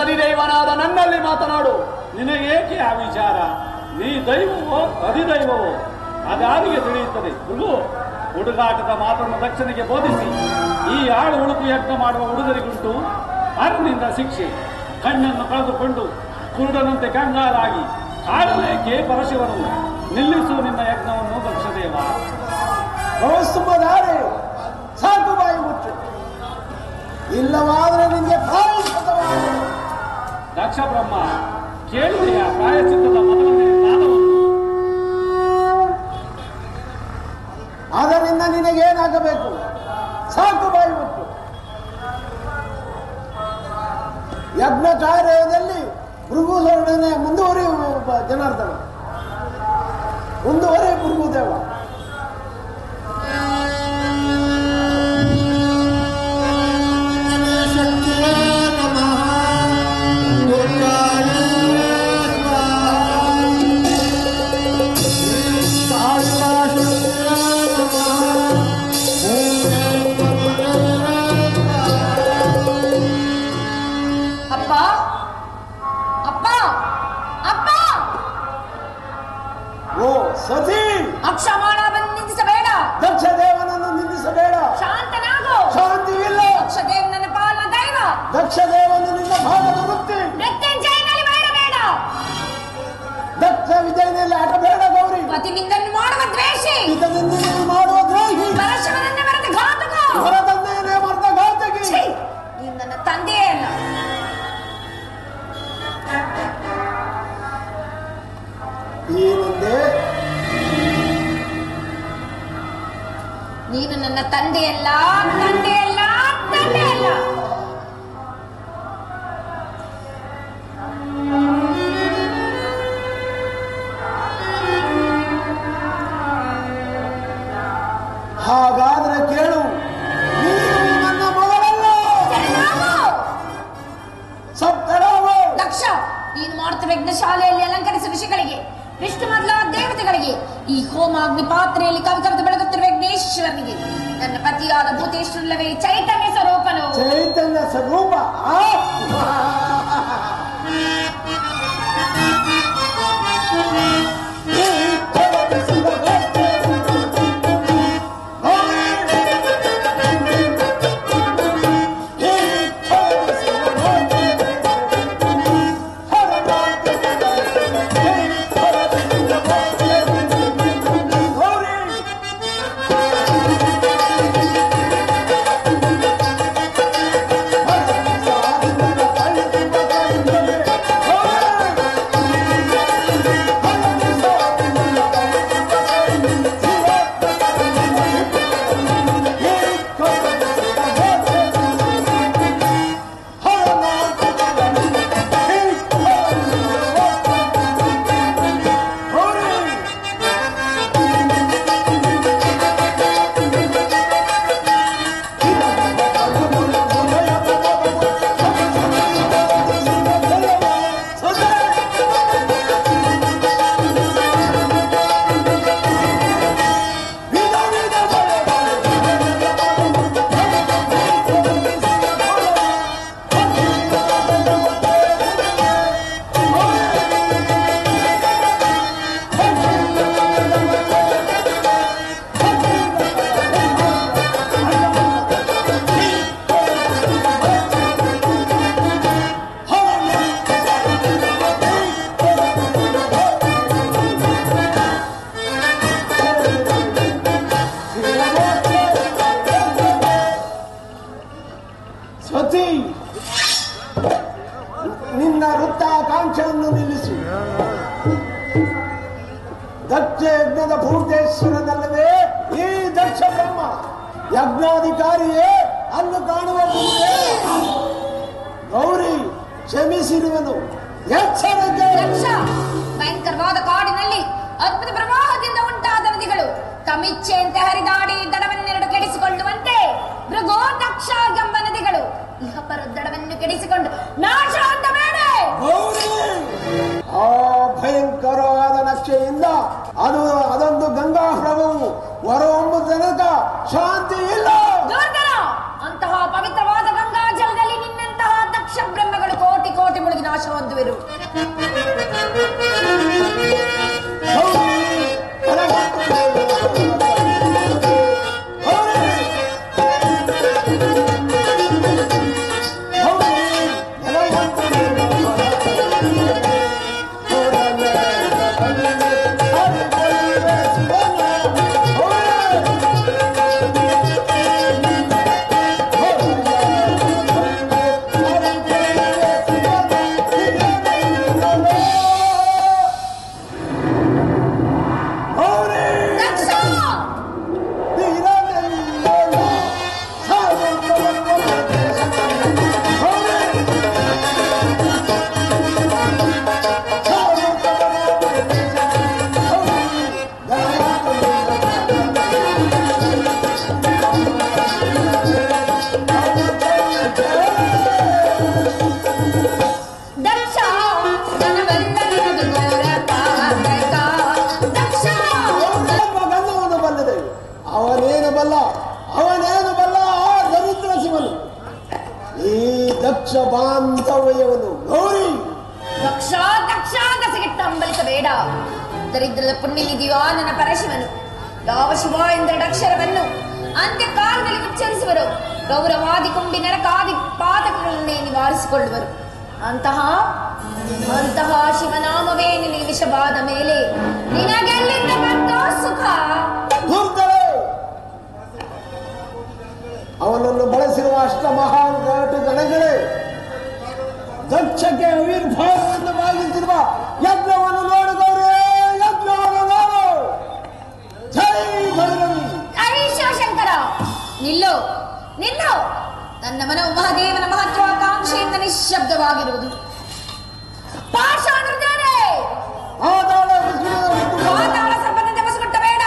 ಅಧಿದೈವನಾದ ನನ್ನಲ್ಲಿ ಮಾತನಾಡು. ನಿನಗೇಕೆ ಆ ವಿಚಾರ? ನೀ ದೈವವೋ ಅಧಿದೈವವೋ ಅದಾರಿಗೆ ತಿಳಿಯುತ್ತದೆ. ಹುಡುಗಾಟದ ಮಾತನ್ನು ದಕ್ಷನಿಗೆ ಬೋಧಿಸಿ ಈ ಆಳು ಉಳುಕು ಯಜ್ಞ ಮಾಡುವ ಹುಡುಗರಿಗುಂಟು ಅರ್ನಿಂದ ಶಿಕ್ಷೆ. ಕಣ್ಣನ್ನು ಕಳೆದುಕೊಂಡು ಕುರುಡನಂತೆ ಕಂಗಾಲಾಗಿ ಕಾಡಲೇಕೆ ಪರಶಿವನು ನಿಲ್ಲಿಸು ನಿನ್ನ ಯಜ್ಞವನ್ನು ದಕ್ಷದೇವ. ತುಂಬದಾರೆ ಸಾಕು, ಬಾಯಿ ಮುಚ್ಚು, ಇಲ್ಲವಾದ್ರೆ ನಿಮಗೆ ಪ್ರಾಯಶ್ಚಿತ್ತವಾಗುವುದು. ದಕ್ಷ ಬ್ರಹ್ಮ ಕೇಳಿದೆಯಾ ಪ್ರಾಯಶ್ಚಿತ್ತದ ಮೊದಲನೇ ಕಾಲವನ್ನು? ಅದರಿಂದ ನಿನಗೇನಾಗಬೇಕು? ಸಾಕು, ಬಾಯಿ ಮುಚ್ಚು. ಯಜ್ಞ ಕಾರ್ಯದಲ್ಲಿ ಭೃಗುಸೊಡನೆ ಮುಂದುವರಿಯುವ ಜನಾರ್ದನ, ಮುಂದುವರಿ ಭೃಗುದೇವ. ಸತಿ, ಅಕ್ಷಮಾಣವನ್ನು ನಿಂದಿಸಬೇಡ. ದಕ್ಷ ದೇವನನ್ನು ನಿಂದಿಸಬೇಡ. ಶಾಂತನಾಗು. ಶಾಂತಿಯಿಲ್ಲ. ದಕ್ಷ ದೇವ ನನ್ನ ಪಾಲನ ದೈವ. ದಕ್ಷ ದೇವನು ನಿನ್ನ ಭಾಗದ ವೃತ್ತಿ. ಮೃತ್ಯುಂಜಯನಲ್ಲಿ ಬೇಡಬೇಡ. ದಕ್ಷ ವಿಜಯನಲ್ಲಿ ಆಟ ಬೇಡ ಗೌರಿ. ಪತಿನಿಂದನ್ನು ಮಾಡುವ ದ್ವೇಷಿ. ಇದನ್ನು ಮಾಡುವ ದ್ರೋಹಿ. ಪರಶುವನನ್ನೇ ಮರೆತ ಘಾತಕ. ಹೊರತಂದೆಯನ್ನೇ ಮರೆತ ಘಾತಕಿ. ನೀನು ನನ್ನ ತಂದೆಯೇ ಅಲ್ಲ. ಏನಂದೆ? ನೀನು ನನ್ನ ತಂದೆಯಲ್ಲ, ತಂದೆಯಲ್ಲ, ತಂದೆಯಲ್ಲ. ಹಾಗಾದ್ರೆ ಕೇಳು, ನೀನು ನನ್ನ ಮಗಳಲ್ಲ. ಸತ್ತರಾವು. ದಕ್ಷ, ನೀನು ಮಾಡುತ್ತಿರುವ ಯಜ್ಞಶಾಲೆಯಲ್ಲಿ ಅಲಂಕರಿಸಿದ ಋಷಿಗಳಿಗೆ, ವಿಷ್ಣು ಮೊದಲಾದ ದೇವತೆಗಳಿಗೆ, ಈ ಹೋಮಾಗ್ನಿ ಪಾತ್ರೆಯಲ್ಲಿ ಕವಿಕವಿದು ಬೆಳಗುತ್ತಿರುವ ಯಜ್ಞೇಶ್ವರನಿಗೆ, ನನ್ನ ಪತಿಯಾದ ಭೂತೇಶ್ವರಲ್ಲವೇ ಚೈತನ್ಯ ಸ್ವರೂಪನು. ಚೈತನ್ಯ ಸ್ವರೂಪ. ದಕ್ಷ ಯಜ್ಞದ ಭೂತೇಶ್ವರನಲ್ಲವೇ ಈ ದಕ್ಷ ಬ್ರಹ್ಮ? ಯಜ್ಞಾಧಿಕಾರಿಯೇ ಅನ್ನು ಕಾಣುವ ಮುಂದೆ ಗೌರಿ ಕ್ಷಮಿಸಿರುವನು. ಎಚ್ಚರಿಕೆ! ಭಯಂಕರವಾದ ಕಾಡಿನಲ್ಲಿ ಅದ್ಭುತ ಪ್ರವಾಹದಿಂದ ಉಂಟಾದ ನದಿಗಳು ತಮಿಚ್ಛೆಯಂತೆ ಹರಿದಾಡಿ ದಡವನ್ನೆರಡು ಕೆಡಿಸಿಕೊಳ್ಳುವಂತೆ ಮೃಗೋ ದಕ್ಷ ಎಂಬ ನದಿಗಳು ಇಹಪರ ದಡವನ್ನು ಕೆಡಿಸಿಕೊಂಡು ನಾಶ ಅಂತ ಬೇಡ. ಆ ಭಯಂಕರವಾದ ನಕ್ಷೆಯಿಂದ ಅದೊಂದು ಗಂಗಾ ಪ್ರಭು ಹೊರಹೊಮ್ಮ ತನಕ ಶಾಂತಿ ಇಲ್ಲ. ಅಂತಹ ಪವಿತ್ರವಾದ ಗಂಗಾ ಜಲದಲ್ಲಿ ನಿನ್ನಂತಹ ದಕ್ಷ ಬ್ರಹ್ಮಗಳು ಕೋಟಿ ಕೋಟಿ ಮುಳುಗಿ ನಾಶ ಹೊಂದುವರು. ಅವನೇನು ಬಲ್ಲ ಆ ದರಿದ್ರ ಶಿವನು, ಈ ದಕ್ಷ ಬಾಂಧವ್ಯವನು ಗೌರಿ. ದಕ್ಷ ದಕ್ಷ ದಸಗಿಟ್ಟು ಹಂಬಲಿಸಬೇಡ. ದರಿದ್ರದ ಪುಣ್ಯನಿಧಿಯೋ ನನ್ನ ಪರಶಿವನು. ಯಾವ ಶಿವ ಎಂದರೆ ಅಕ್ಷರವನ್ನು ಅಂತ್ಯಕಾಲದಲ್ಲಿ ಉಚ್ಚರಿಸುವರು. ಗೌರವಾದಿ ಕುಂಬಿ ನರಕಾದಿ ಪಾತಕಗಳನ್ನೇ ನಿವಾರಿಸಿಕೊಳ್ಳುವರು. ಅಂತಹ ಶಿವನಾಮವೇ ನಿನಗೆ ವಿಷವಾದ ಮೇಲೆ ನಿನಗೆಲ್ಲಿಂದ ಬಂತೋ ಸುಖ? ಅವನನ್ನು ಬಳಸಿರುವ ಅಷ್ಟ ಮಹಾನ್ ಘಾಟು ಗಣಗಳೇ, ದಕ್ಷಕ್ಕೆ ಆವಿರ್ಭಾವವನ್ನು ಭಾವಿಸಿರುವ ಯಜ್ಞವನ್ನು ನೋಡು ಗೌರೇ, ಯಜ್ಞವನ್ನು ನೋಡು. ಜೈ ಭೈರವಿ, ಜೈ ಶಿವಶಂಕರ. ನಿಲ್ಲು ನಿಲ್ಲು. ನನ್ನ ಮನವು ಮಹಾದೇವನ ಮಹತ್ವಾಕಾಂಕ್ಷೆಯಿಂದ ನಿಶ್ಶಬ್ದವಾಗಿರುವುದು. ಪಾತಾಳ ಸಂಬಂಧತೆ ಬಸಗುಟ್ಟಬೇಡ.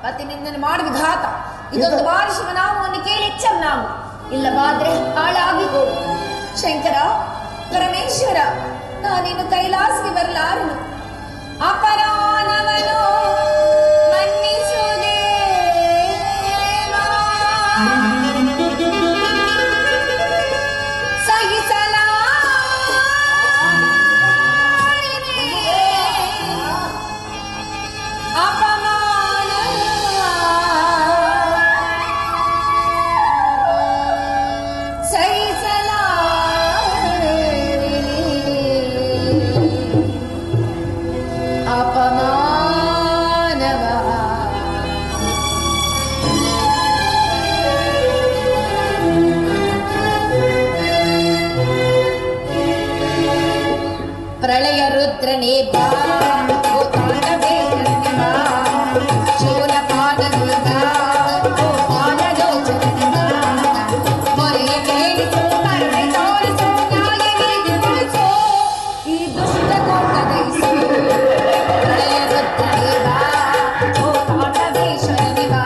ಮತ್ತೆ ನಿನ್ನನ್ನು ಮಾಡುವ ಘಾತ. ಇದೊಂದು ಬಾರಿ ಶಿವನಾಮವನ್ನು ಕೇಳಿ ಎಚ್ಚರ ನಾವು. ಇಲ್ಲವಾದ್ರೆ ಹಾಳಾಗಿಗೋ. ಶಂಕರ ಪರಮೇಶ್ವರ, ನಾನೇನು ಕೈಲಾಸಕ್ಕೆ ಬರಲಾರನು. ಅಪರಾನವನು ಮನ್ನಿಸುವುದೇ ಪ್ರಳಯ ರುದ್ರನೇ ಬಾ, ಶಿವನ ಪಾದಗಳ ಮೊರೆಯ ಕೇಳಿಸು, ಕರುಣೆ ತೋರಿಸು, ನ್ಯಾಯ ನೀತಿ ತಿಳಿಸು, ಈ ದುಷ್ಟ ಕೋಟದೈಸು. ಪ್ರಳಯ ರುದ್ರನೇ ಬಾ, ತಾಂಡವೇಶ್ವರನೇ ಬಾ.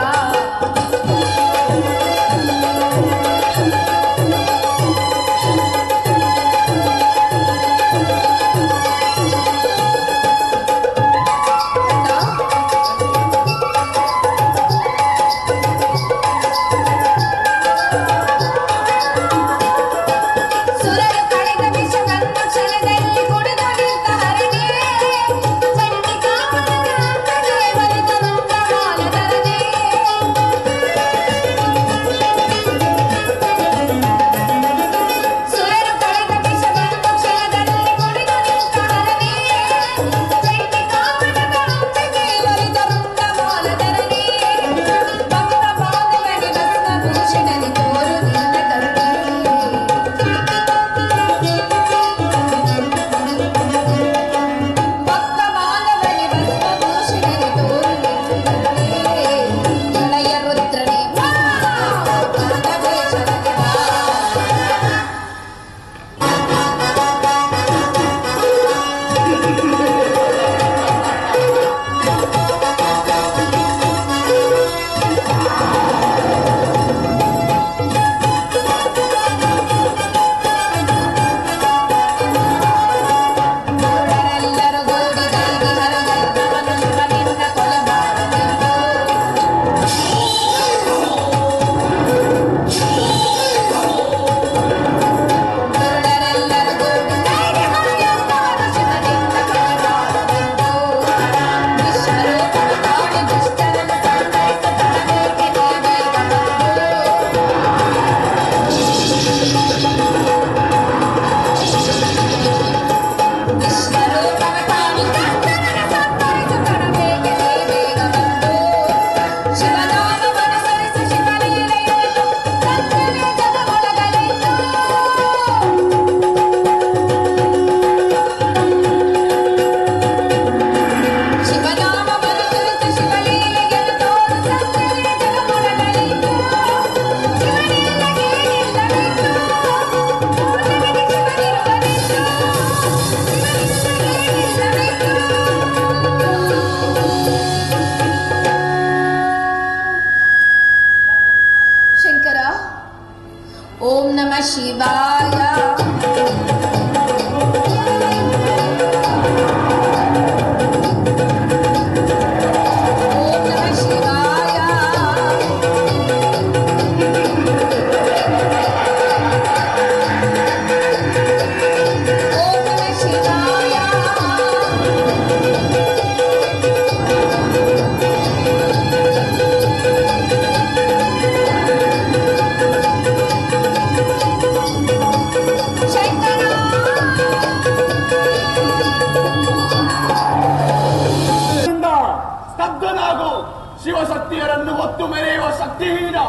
ಶಿವಶಕ್ತಿಯರನ್ನು ಒತ್ತು ಮೆರೆಯುವ ಶಕ್ತಿಹೀನ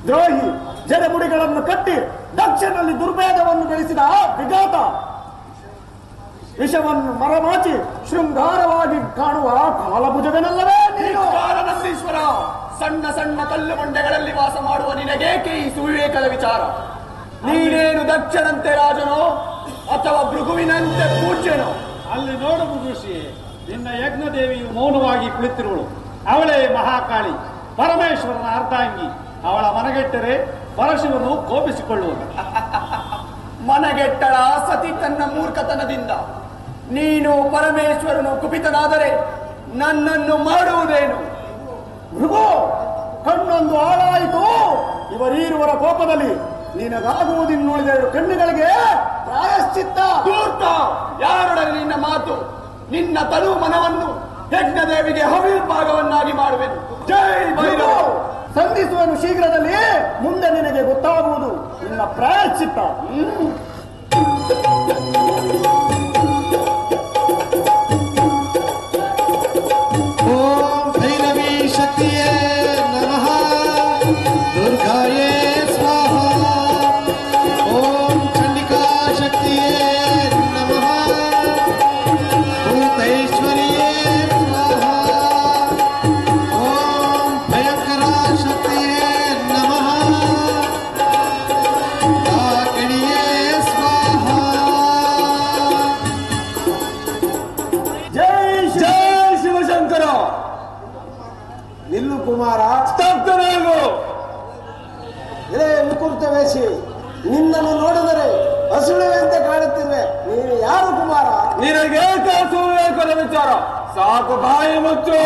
ದ್ರೋಹಿ ಜಡಮುಡಿಗಳನ್ನು ಕಟ್ಟಿ ದಕ್ಷನಲ್ಲಿ ದುರ್ಭೇದವನ್ನು ಬೆಳೆಸಿದ ವಿಘಾತ ವಿಷವನ್ನು ಮರಮಾಚಿ ಶೃಂಗಾರವಾಗಿ ಕಾಣುವ ಕಾಲಭುಜಗನಲ್ಲವೇ ನೀನು? ನಂದೀಶ್ವರ, ಸಣ್ಣ ಸಣ್ಣ ಕಲ್ಲು ಬಂಡೆಗಳಲ್ಲಿ ವಾಸ ಮಾಡುವ ನಿನಗೇಕೆ ಈ ಸುವಿವೇಕದ ವಿಚಾರ? ನೀನೇನು ದಕ್ಷನಂತೆ ರಾಜನೋ ಅಥವಾ ಭೃಗುವಿನಂತೆ ಪೂಜ್ಯನೋ? ಅಲ್ಲಿ ನೋಡು ಋಷಿ, ನಿನ್ನ ಯಜ್ಞದೇವಿಯು ಮೌನವಾಗಿ ಕುಳಿತಿರುವಳು. ಅವಳೇ ಮಹಾಕಾಳಿ, ಪರಮೇಶ್ವರನ ಅರ್ಧಾಂಗಿ. ಅವಳ ಮನಗೆಟ್ಟರೆ ಪರಶಿವನು ಕೋಪಿಸಿಕೊಳ್ಳುವನು. ಮನಗೆಟ್ಟಳ ಸತಿ ತನ್ನ ಮೂರ್ಖತನದಿಂದ. ನೀನು ಪರಮೇಶ್ವರನು ಕುಪಿತನಾದರೆ ನನ್ನನ್ನು ಮಾಡುವುದೇನು? ಭೃಗು, ಕಣ್ಣೊಂದು ಹಾಳಾಯಿತು. ಇವರೀರುವರ ಕೋಪದಲ್ಲಿ ನಿನಗಾಗುವುದಿನ್ನುಳಿದೆರಡು ಕಣ್ಣುಗಳಿಗೆ ಪ್ರಾಯಶ್ಚಿತ್ತ. ಧೂರ್ತ, ಯಾರೊಡನೆ ನಿನ್ನ ಮಾತು? ನಿನ್ನ ತನು ಮನವನ್ನು ಯಜ್ಞದೇವಿಗೆ ಹವಿರ್ಭಾಗವನ್ನಾಗಿ ಮಾಡುವೆನು. ಜೈ ಭೈರವ. ಸಂಧಿಸುವನು ಶೀಘ್ರದಲ್ಲಿ. ಮುಂದೆ ನಿನಗೆ ಗೊತ್ತಾಗುವುದು ನಿನ್ನ ಪ್ರಾಯಶ್ಚಿತ್ತ. ಓಂ ಭೈರವಿ ಶಕ್ತಿಯೇ ನಮಃ, ದುರ್ಗಾಯೇ ಸ್ವಾಹ. ಓಂ ಚಂಡಿಕಾ ಶಕ್ತಿಯೇ ನಮಃ, ಭೂತೈಶ್ವರಿಯೇ ಸ್ವಾಹ. ಓಂ ಭಯಂಕರ ಶಕ್ತಿಯೇ ನಮಃ, ಕಾಕಿಣಿಯೇ ಸ್ವಾಹ. ಜೈ ಜೈ ಶಿವಶಂಕರ. ನಿಲ್ಲು ಕುಮಾರ. ಸ್ತಬ್ಧನಾಗು. ಎಲೆ ಮುಕುರ್ತ ವೇಷಿ, ನಿನ್ನನ್ನು ನೋಡಿದರೆ ಹಸುಳುವಂತೆ ಕಾಣುತ್ತಿರುವೆ. ನೀನು ಯಾರು ಕುಮಾರ? ನಿನಗೇಕ ಸುವಿವೇಕದ ವಿಚಾರ? ಸಾಕು, ಬಾಯಿ ಮುಚ್ಚು.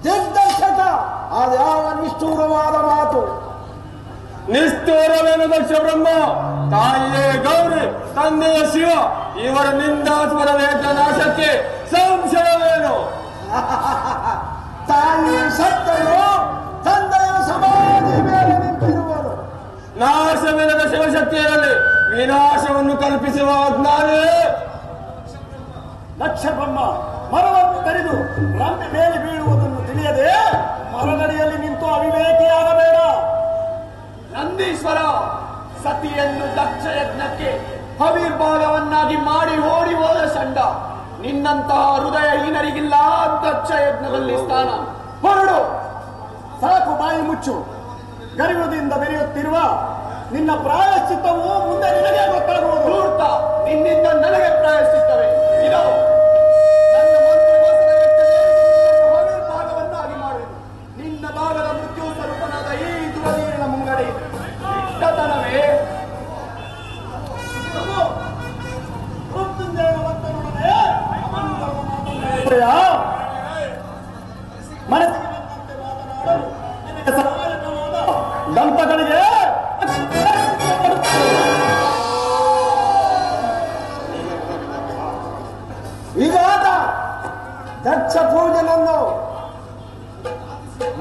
ದಿಗ್ದರ್ಶಕ, ಅದ್ಯಾವ ನಿಷ್ಠೂರವಾದ ಮಾತು? ನಿಷ್ಠೂರವೇನು ದಕ್ಷ ಬ್ರಹ್ಮ? ತಾಯಿಯೇ ಗೌರಿ, ತಂದೆಯ ಶಿವ, ಇವರ ನಿಂದಾಸ್ವರ ವೇದ ನಾಶಕ್ಕೆ ಸಂಶಯವೇನು? ತಾಯಿಯು ಸತ್ತಳು, ತಂದೆಯು ಸಮಾಧಿ ಮೇಲೆ ನಿಂತಿರುವನು. ನಾಶವಿಲ್ಲದ ಶಿವಶಕ್ತಿಯಲ್ಲಿ ವಿನಾಶವನ್ನು ಕಲ್ಪಿಸುವ ಅಜ್ಞಾನೇ. ದಕ್ಷ ಬ್ರಹ್ಮ ಮರವನ್ನು ಕಡಿದು ರಂಬೆ ಮೇಲೆ ಬೀಳುವುದನ್ನು ತಿಳಿಯದೆ ಮರದಡಿಯಲ್ಲಿ ನಿಂತು ಅವಿವೇಕಿಯಾಗಬೇಡ. ನಂದೀಶ್ವರ, ಸತಿಯನ್ನು ದಕ್ಷ ಯಜ್ಞಕ್ಕೆ ಹವಿರ್ಭಾಗವನ್ನಾಗಿ ಮಾಡಿ ಓಡಿ ಹೋದ ಷಂಡ. ನಿನ್ನಂತಹ ಹೃದಯಹೀನರಿಗಿಲ್ಲ ದಕ್ಷ ಯಜ್ಞದಲ್ಲಿ ಸ್ಥಾನ. ಹೊರಡು. ಸಾಕು, ಬಾಯಿ ಮುಚ್ಚು. ಗರಿವುದಿಂದ ಬೆರೆಯುತ್ತಿರುವ ನಿನ್ನ ಪ್ರಾಯಶ್ಚಿತ್ತವು ಮುಂದೆ ನಿನಗೆ ಗೊತ್ತಾಗುವುದು. ಧೂರ್ತ, ನಿನ್ನಿಂದ ನನಗೆ ಪ್ರಾಯಶ್ಚಿತ್ತವೇ? ಇದು ನನ್ನ ಮಂತ್ರಿಗೋಸ್ಕರ ಯಜ್ಞದೇವಿಗೆ ಹವಿರ್ಭಾಗವನ್ನಾಗಿ ಮಾಡುವೆನು. ನಿನ್ನ ಭಾಗದ ಮೃತ್ಯು ಸ್ವರೂಪನಾದ ಈ ದುರವೀರನ ಮುಂಗಡೆ ಇಷ್ಟತನವೇ? ದಂತಗಳಿಗೆ ವಿಘಾತ ದಕ್ಷ ಪೂಜನನ್ನು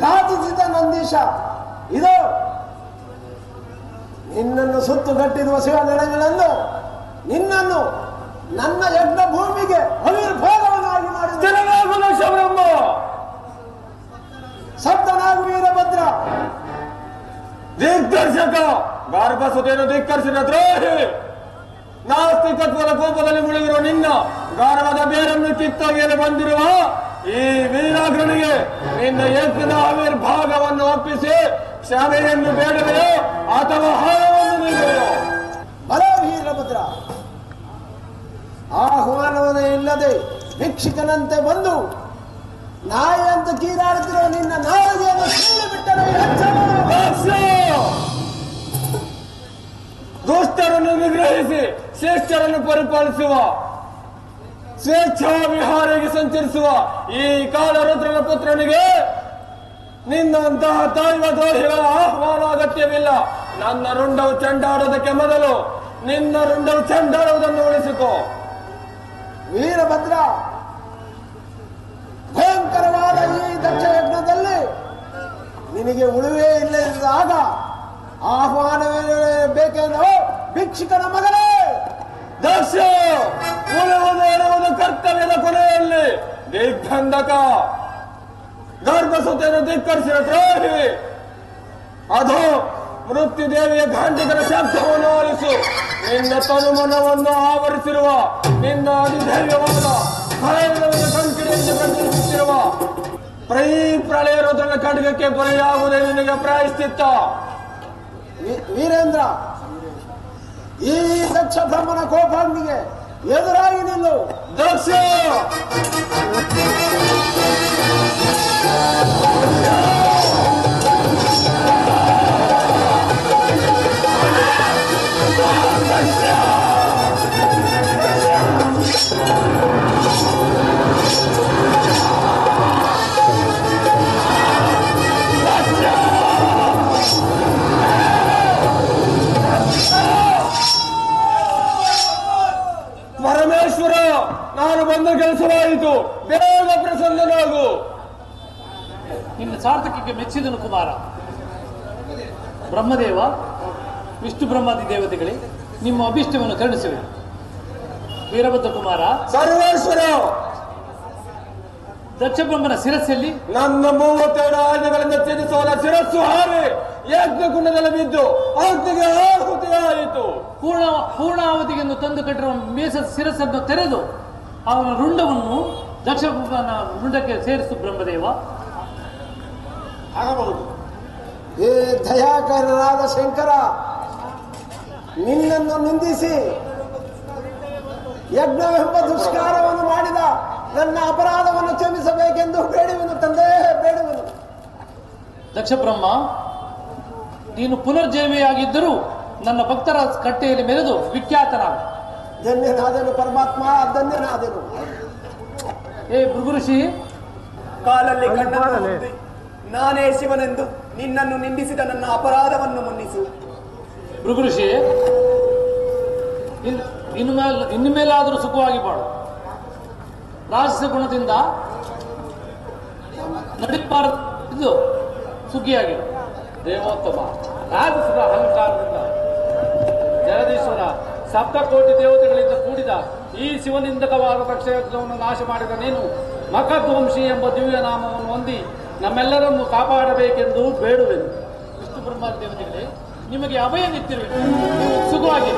ಘಾತಿಸಿದ ನಂದೀಶ. ಇದು ನಿನ್ನನ್ನು ಸುತ್ತುಗಟ್ಟಿರುವ ಶಿವಗಣಗಳನ್ನು, ನಿನ್ನನ್ನು ನನ್ನ ಯಜ್ಞ ಭೂಮಿಗೆ ಅವಿರ್ಭಾಗವನ್ನಾಗಿ ಮಾಡಿದ ಬ್ರಹ್ಮ. ಸಪ್ತನಾಗು ವೀರಭದ್ರ. ದಿಗ್ದರ್ಶಕ, ಗರ್ಭಸುತೆಯನ್ನು ಧಿಕ್ಕರಿಸಿದ ದ್ರೋಹಿ. ನಾಸ್ತಿಕತ್ವದ ಕೋಪದಲ್ಲಿ ಮುಳುಗಿರುವ ನಿನ್ನ ಗರ್ಭದ ಬೇರನ್ನು ಕಿತ್ತೊಗೆಯಲು ಬಂದಿರುವ ಈ ವೀರಾಗ್ರನಿಗೆ ನಿನ್ನ ಯಜ್ಞದ ಆವಿರ್ಭಾಗವನ್ನು ಒಪ್ಪಿಸಿ ಕ್ಷಮೆಯನ್ನು ಬೇಡವೆಯೋ ಅಥವಾ ಹಾರವನ್ನು ನೀಡುವೆಯೋ? ಬಲ ವೀರಭದ್ರ, ಆಹ್ವಾನವೇ ಇಲ್ಲದೆ ಭಿಕ್ಷುಕನಂತೆ ಬಂದು ನಾಯಿಯಂತ ಕೀರಾಡುತ್ತಿರುವ ನಿನ್ನ ನಾಯಿಯನ್ನು ಸುಳ್ಳು ಬಿಟ್ಟರೆ ದುಷ್ಟರನ್ನು ನಿಗ್ರಹಿಸಿ ಶ್ರೇಷ್ಠರನ್ನು ಪರಿಪಾಲಿಸುವ, ಸ್ವೇಚ್ಛಾ ವಿಹಾರಿಗೆ ಸಂಚರಿಸುವ ಈ ಕಾಲರುದ್ರನ ಪುತ್ರನಿಗೆ ನಿನ್ನಂತಹ ತಾಯ್ವ ದ್ರೋಹಿಗಳ ಆಹ್ವಾನ ಅಗತ್ಯವಿಲ್ಲ. ನನ್ನ ರುಂಡವು ಚೆಂಡಾಡೋದಕ್ಕೆ ಮೊದಲು ನಿನ್ನ ರುಂಡವು ಚೆಂಡಾಡುವುದನ್ನು ಉಳಿಸಿಕೋ. ವೀರಭದ್ರ, ಭಯಂಕರವಾದ ಈ ದಕ್ಷ ಯಜ್ಞದಲ್ಲಿ ನಿನಗೆ ಉಳಿವೇ ಇಲ್ಲದಾಗ ಆಹ್ವಾನವೇ ಬೇಕೆಂದು ಭಿಕ್ಷುಕನ ಮಗನೇ. ದಕ್ಷ, ಉಳಿಯುವುದು ಕರ್ತವ್ಯದ ಕೊನೆಯಲ್ಲಿ. ದಿಗ್ಬಂಧಕ, ಗರ್ಭಸುತೆಯನ್ನು ಧಿಕ್ಕರಿಸಿದ ದ್ರೋಹಿ. ಅದು ಮೃತ್ಯುದೇವಿಯ ಗಾಂಧಿಗಳ ಶಬ್ದವನ್ನು ಆಲಿಸು. ನಿನ್ನ ತನುಮನವನ್ನು ಆವರಿಸಿರುವ ನಿನ್ನ ಅಧಿಧೈರ್ಯವಾದ ಸಂಕಿಡಿಯಿಂದ ಪ್ರಚರಿಸುತ್ತಿರುವ ಪ್ರಳಯ ರುದ್ರನ ಖಡ್ಗಕ್ಕೆ ಬಲಿಯಾಗುವುದೇ ನಿನಗೆ ಪ್ರಾಯಶ್ಚಿತ್ತ. ವೀರೇಂದ್ರ, ಈ ದಕ್ಷ ಬ್ರಹ್ಮನ ಕೋಪಾಗ್ನಿಗೆ ಎದುರಾಗಿ ನಿಲ್ಲು. ದಕ್ಷ ಪರಮೇಶ್ವರ, ನಾನು ಬಂದ ಕೆಲಸವಾಯಿತು, ಬೇಗ ಪ್ರಸನ್ನನಾಗು. ನಿನ್ನ ಸಾರ್ಥಕಕ್ಕೆ ಮೆಚ್ಚಿದನು ಕುಮಾರ. ಬ್ರಹ್ಮದೇವ, ವಿಷ್ಣು ಬ್ರಹ್ಮಾದಿ ದೇವತೆಗಳೇ, ನಿಮ್ಮ ಅಭಿಷ್ಟವನ್ನು ಕರುಣಿಸುವೆ. ವೀರಭದ್ರ ಕುಮಾರ, ಸರ್ವೇಶ್ವರ, ದಕ್ಷ ಬ್ರಹ್ಮನ ಶಿರಸ್ಸಲ್ಲಿ ನನ್ನ 32 ಆಜ್ಞೆಗಳಿಂದ ತ್ಯಜಿಸುವ ಶಿರಸ್ಸು ಹಾರಿ ಯಜ್ಞಕುಂಡದಲ್ಲಿ ಬಿದ್ದು ಅಗ್ನಿಗೆ ಆಹುತಿಯಾಯಿತು. ಪೂರ್ಣಾವತಿಗೆಂದು ತಂದು ಕಟ್ಟಿರುವ ಮೇಷ ಶಿರಸ್ಸನ್ನು ತೆರೆದು ಅವನ ರುಂಡವನ್ನು ದಕ್ಷ ಬ್ರಹ್ಮನ ರುಂಡಕ್ಕೆ ಸೇರಿಸು ಬ್ರಹ್ಮದೇವ. ಆಗಬಹುದು. ಹೇ ದಯಾಕರನಾದ ಶಂಕರ, ನಿನ್ನನ್ನು ನಿಂದಿಸಿ ಯಜ್ಞವೆಂಬ ದುಷ್ಕಾರವನ್ನು ಮಾಡಿದ ನನ್ನ ಅಪರಾಧವನ್ನು ಕ್ಷಮಿಸಬೇಕೆಂದು ಬೇಡುವನು ತಂದೆ, ಬೇಡುವನು. ದಕ್ಷ ಬ್ರಹ್ಮ, ನೀನು ಪುನರ್ಜೀವಿಯಾಗಿದ್ದರೂ ನನ್ನ ಭಕ್ತರ ಕಟ್ಟೆಯಲ್ಲಿ ಮೆರೆದು ವಿಖ್ಯಾತನಾಗ. ಧನ್ಯನಾದೆನು ಪರಮಾತ್ಮ, ಧನ್ಯನಾದೆನು. ಏ ಭೃಗುಋಷಿ, ಕಾಲಲ್ಲಿ ಕಣ್ಣನ್ನು ಮುಚ್ಚಿ ನಾನೇ ಶಿವನೆಂದು ನಿನ್ನನ್ನು ನಿಂದಿಸಿದ ನನ್ನ ಅಪರಾಧವನ್ನು ಮನ್ನಿಸು. ಭೃಗುಋಷಿ, ಇನ್ನು ಮೇಲಾದರೂ ಸುಖವಾಗಿ ಬಾಳು. ರಾಜಸ ಗುಣದಿಂದ ನಡಿಬಾರದು, ಸುಖಿಯಾಗಿ. ದೇವೋತ್ತಮ, ರಾಜಸದ ಅಹಂಕಾರದಿಂದ ಜಗದೀಶ್ವರ ಸಪ್ತಕೋಟಿ ದೇವತೆಗಳಿಂದ ಕೂಡಿದ ಈ ಶಿವನಿಂದಕವಾದ ದಕ್ಷಯಜ್ಞವನ್ನು ನಾಶ ಮಾಡಿದ ನೀನು ಮಖಧ್ವಂಶಿ ಎಂಬ ದಿವ್ಯ ನಾಮವನ್ನು ಹೊಂದಿ ನಮ್ಮೆಲ್ಲರನ್ನು ಕಾಪಾಡಬೇಕೆಂದು ಬೇಡುವೆನು. ವಿಷ್ಣು ಬ್ರಹ್ಮ ದೇವತೆಗಳೇ, ನಿಮಗೆ ಅಭಯ ನಿಂತಿರುವೆ, ಸುಖವಾಗಿ.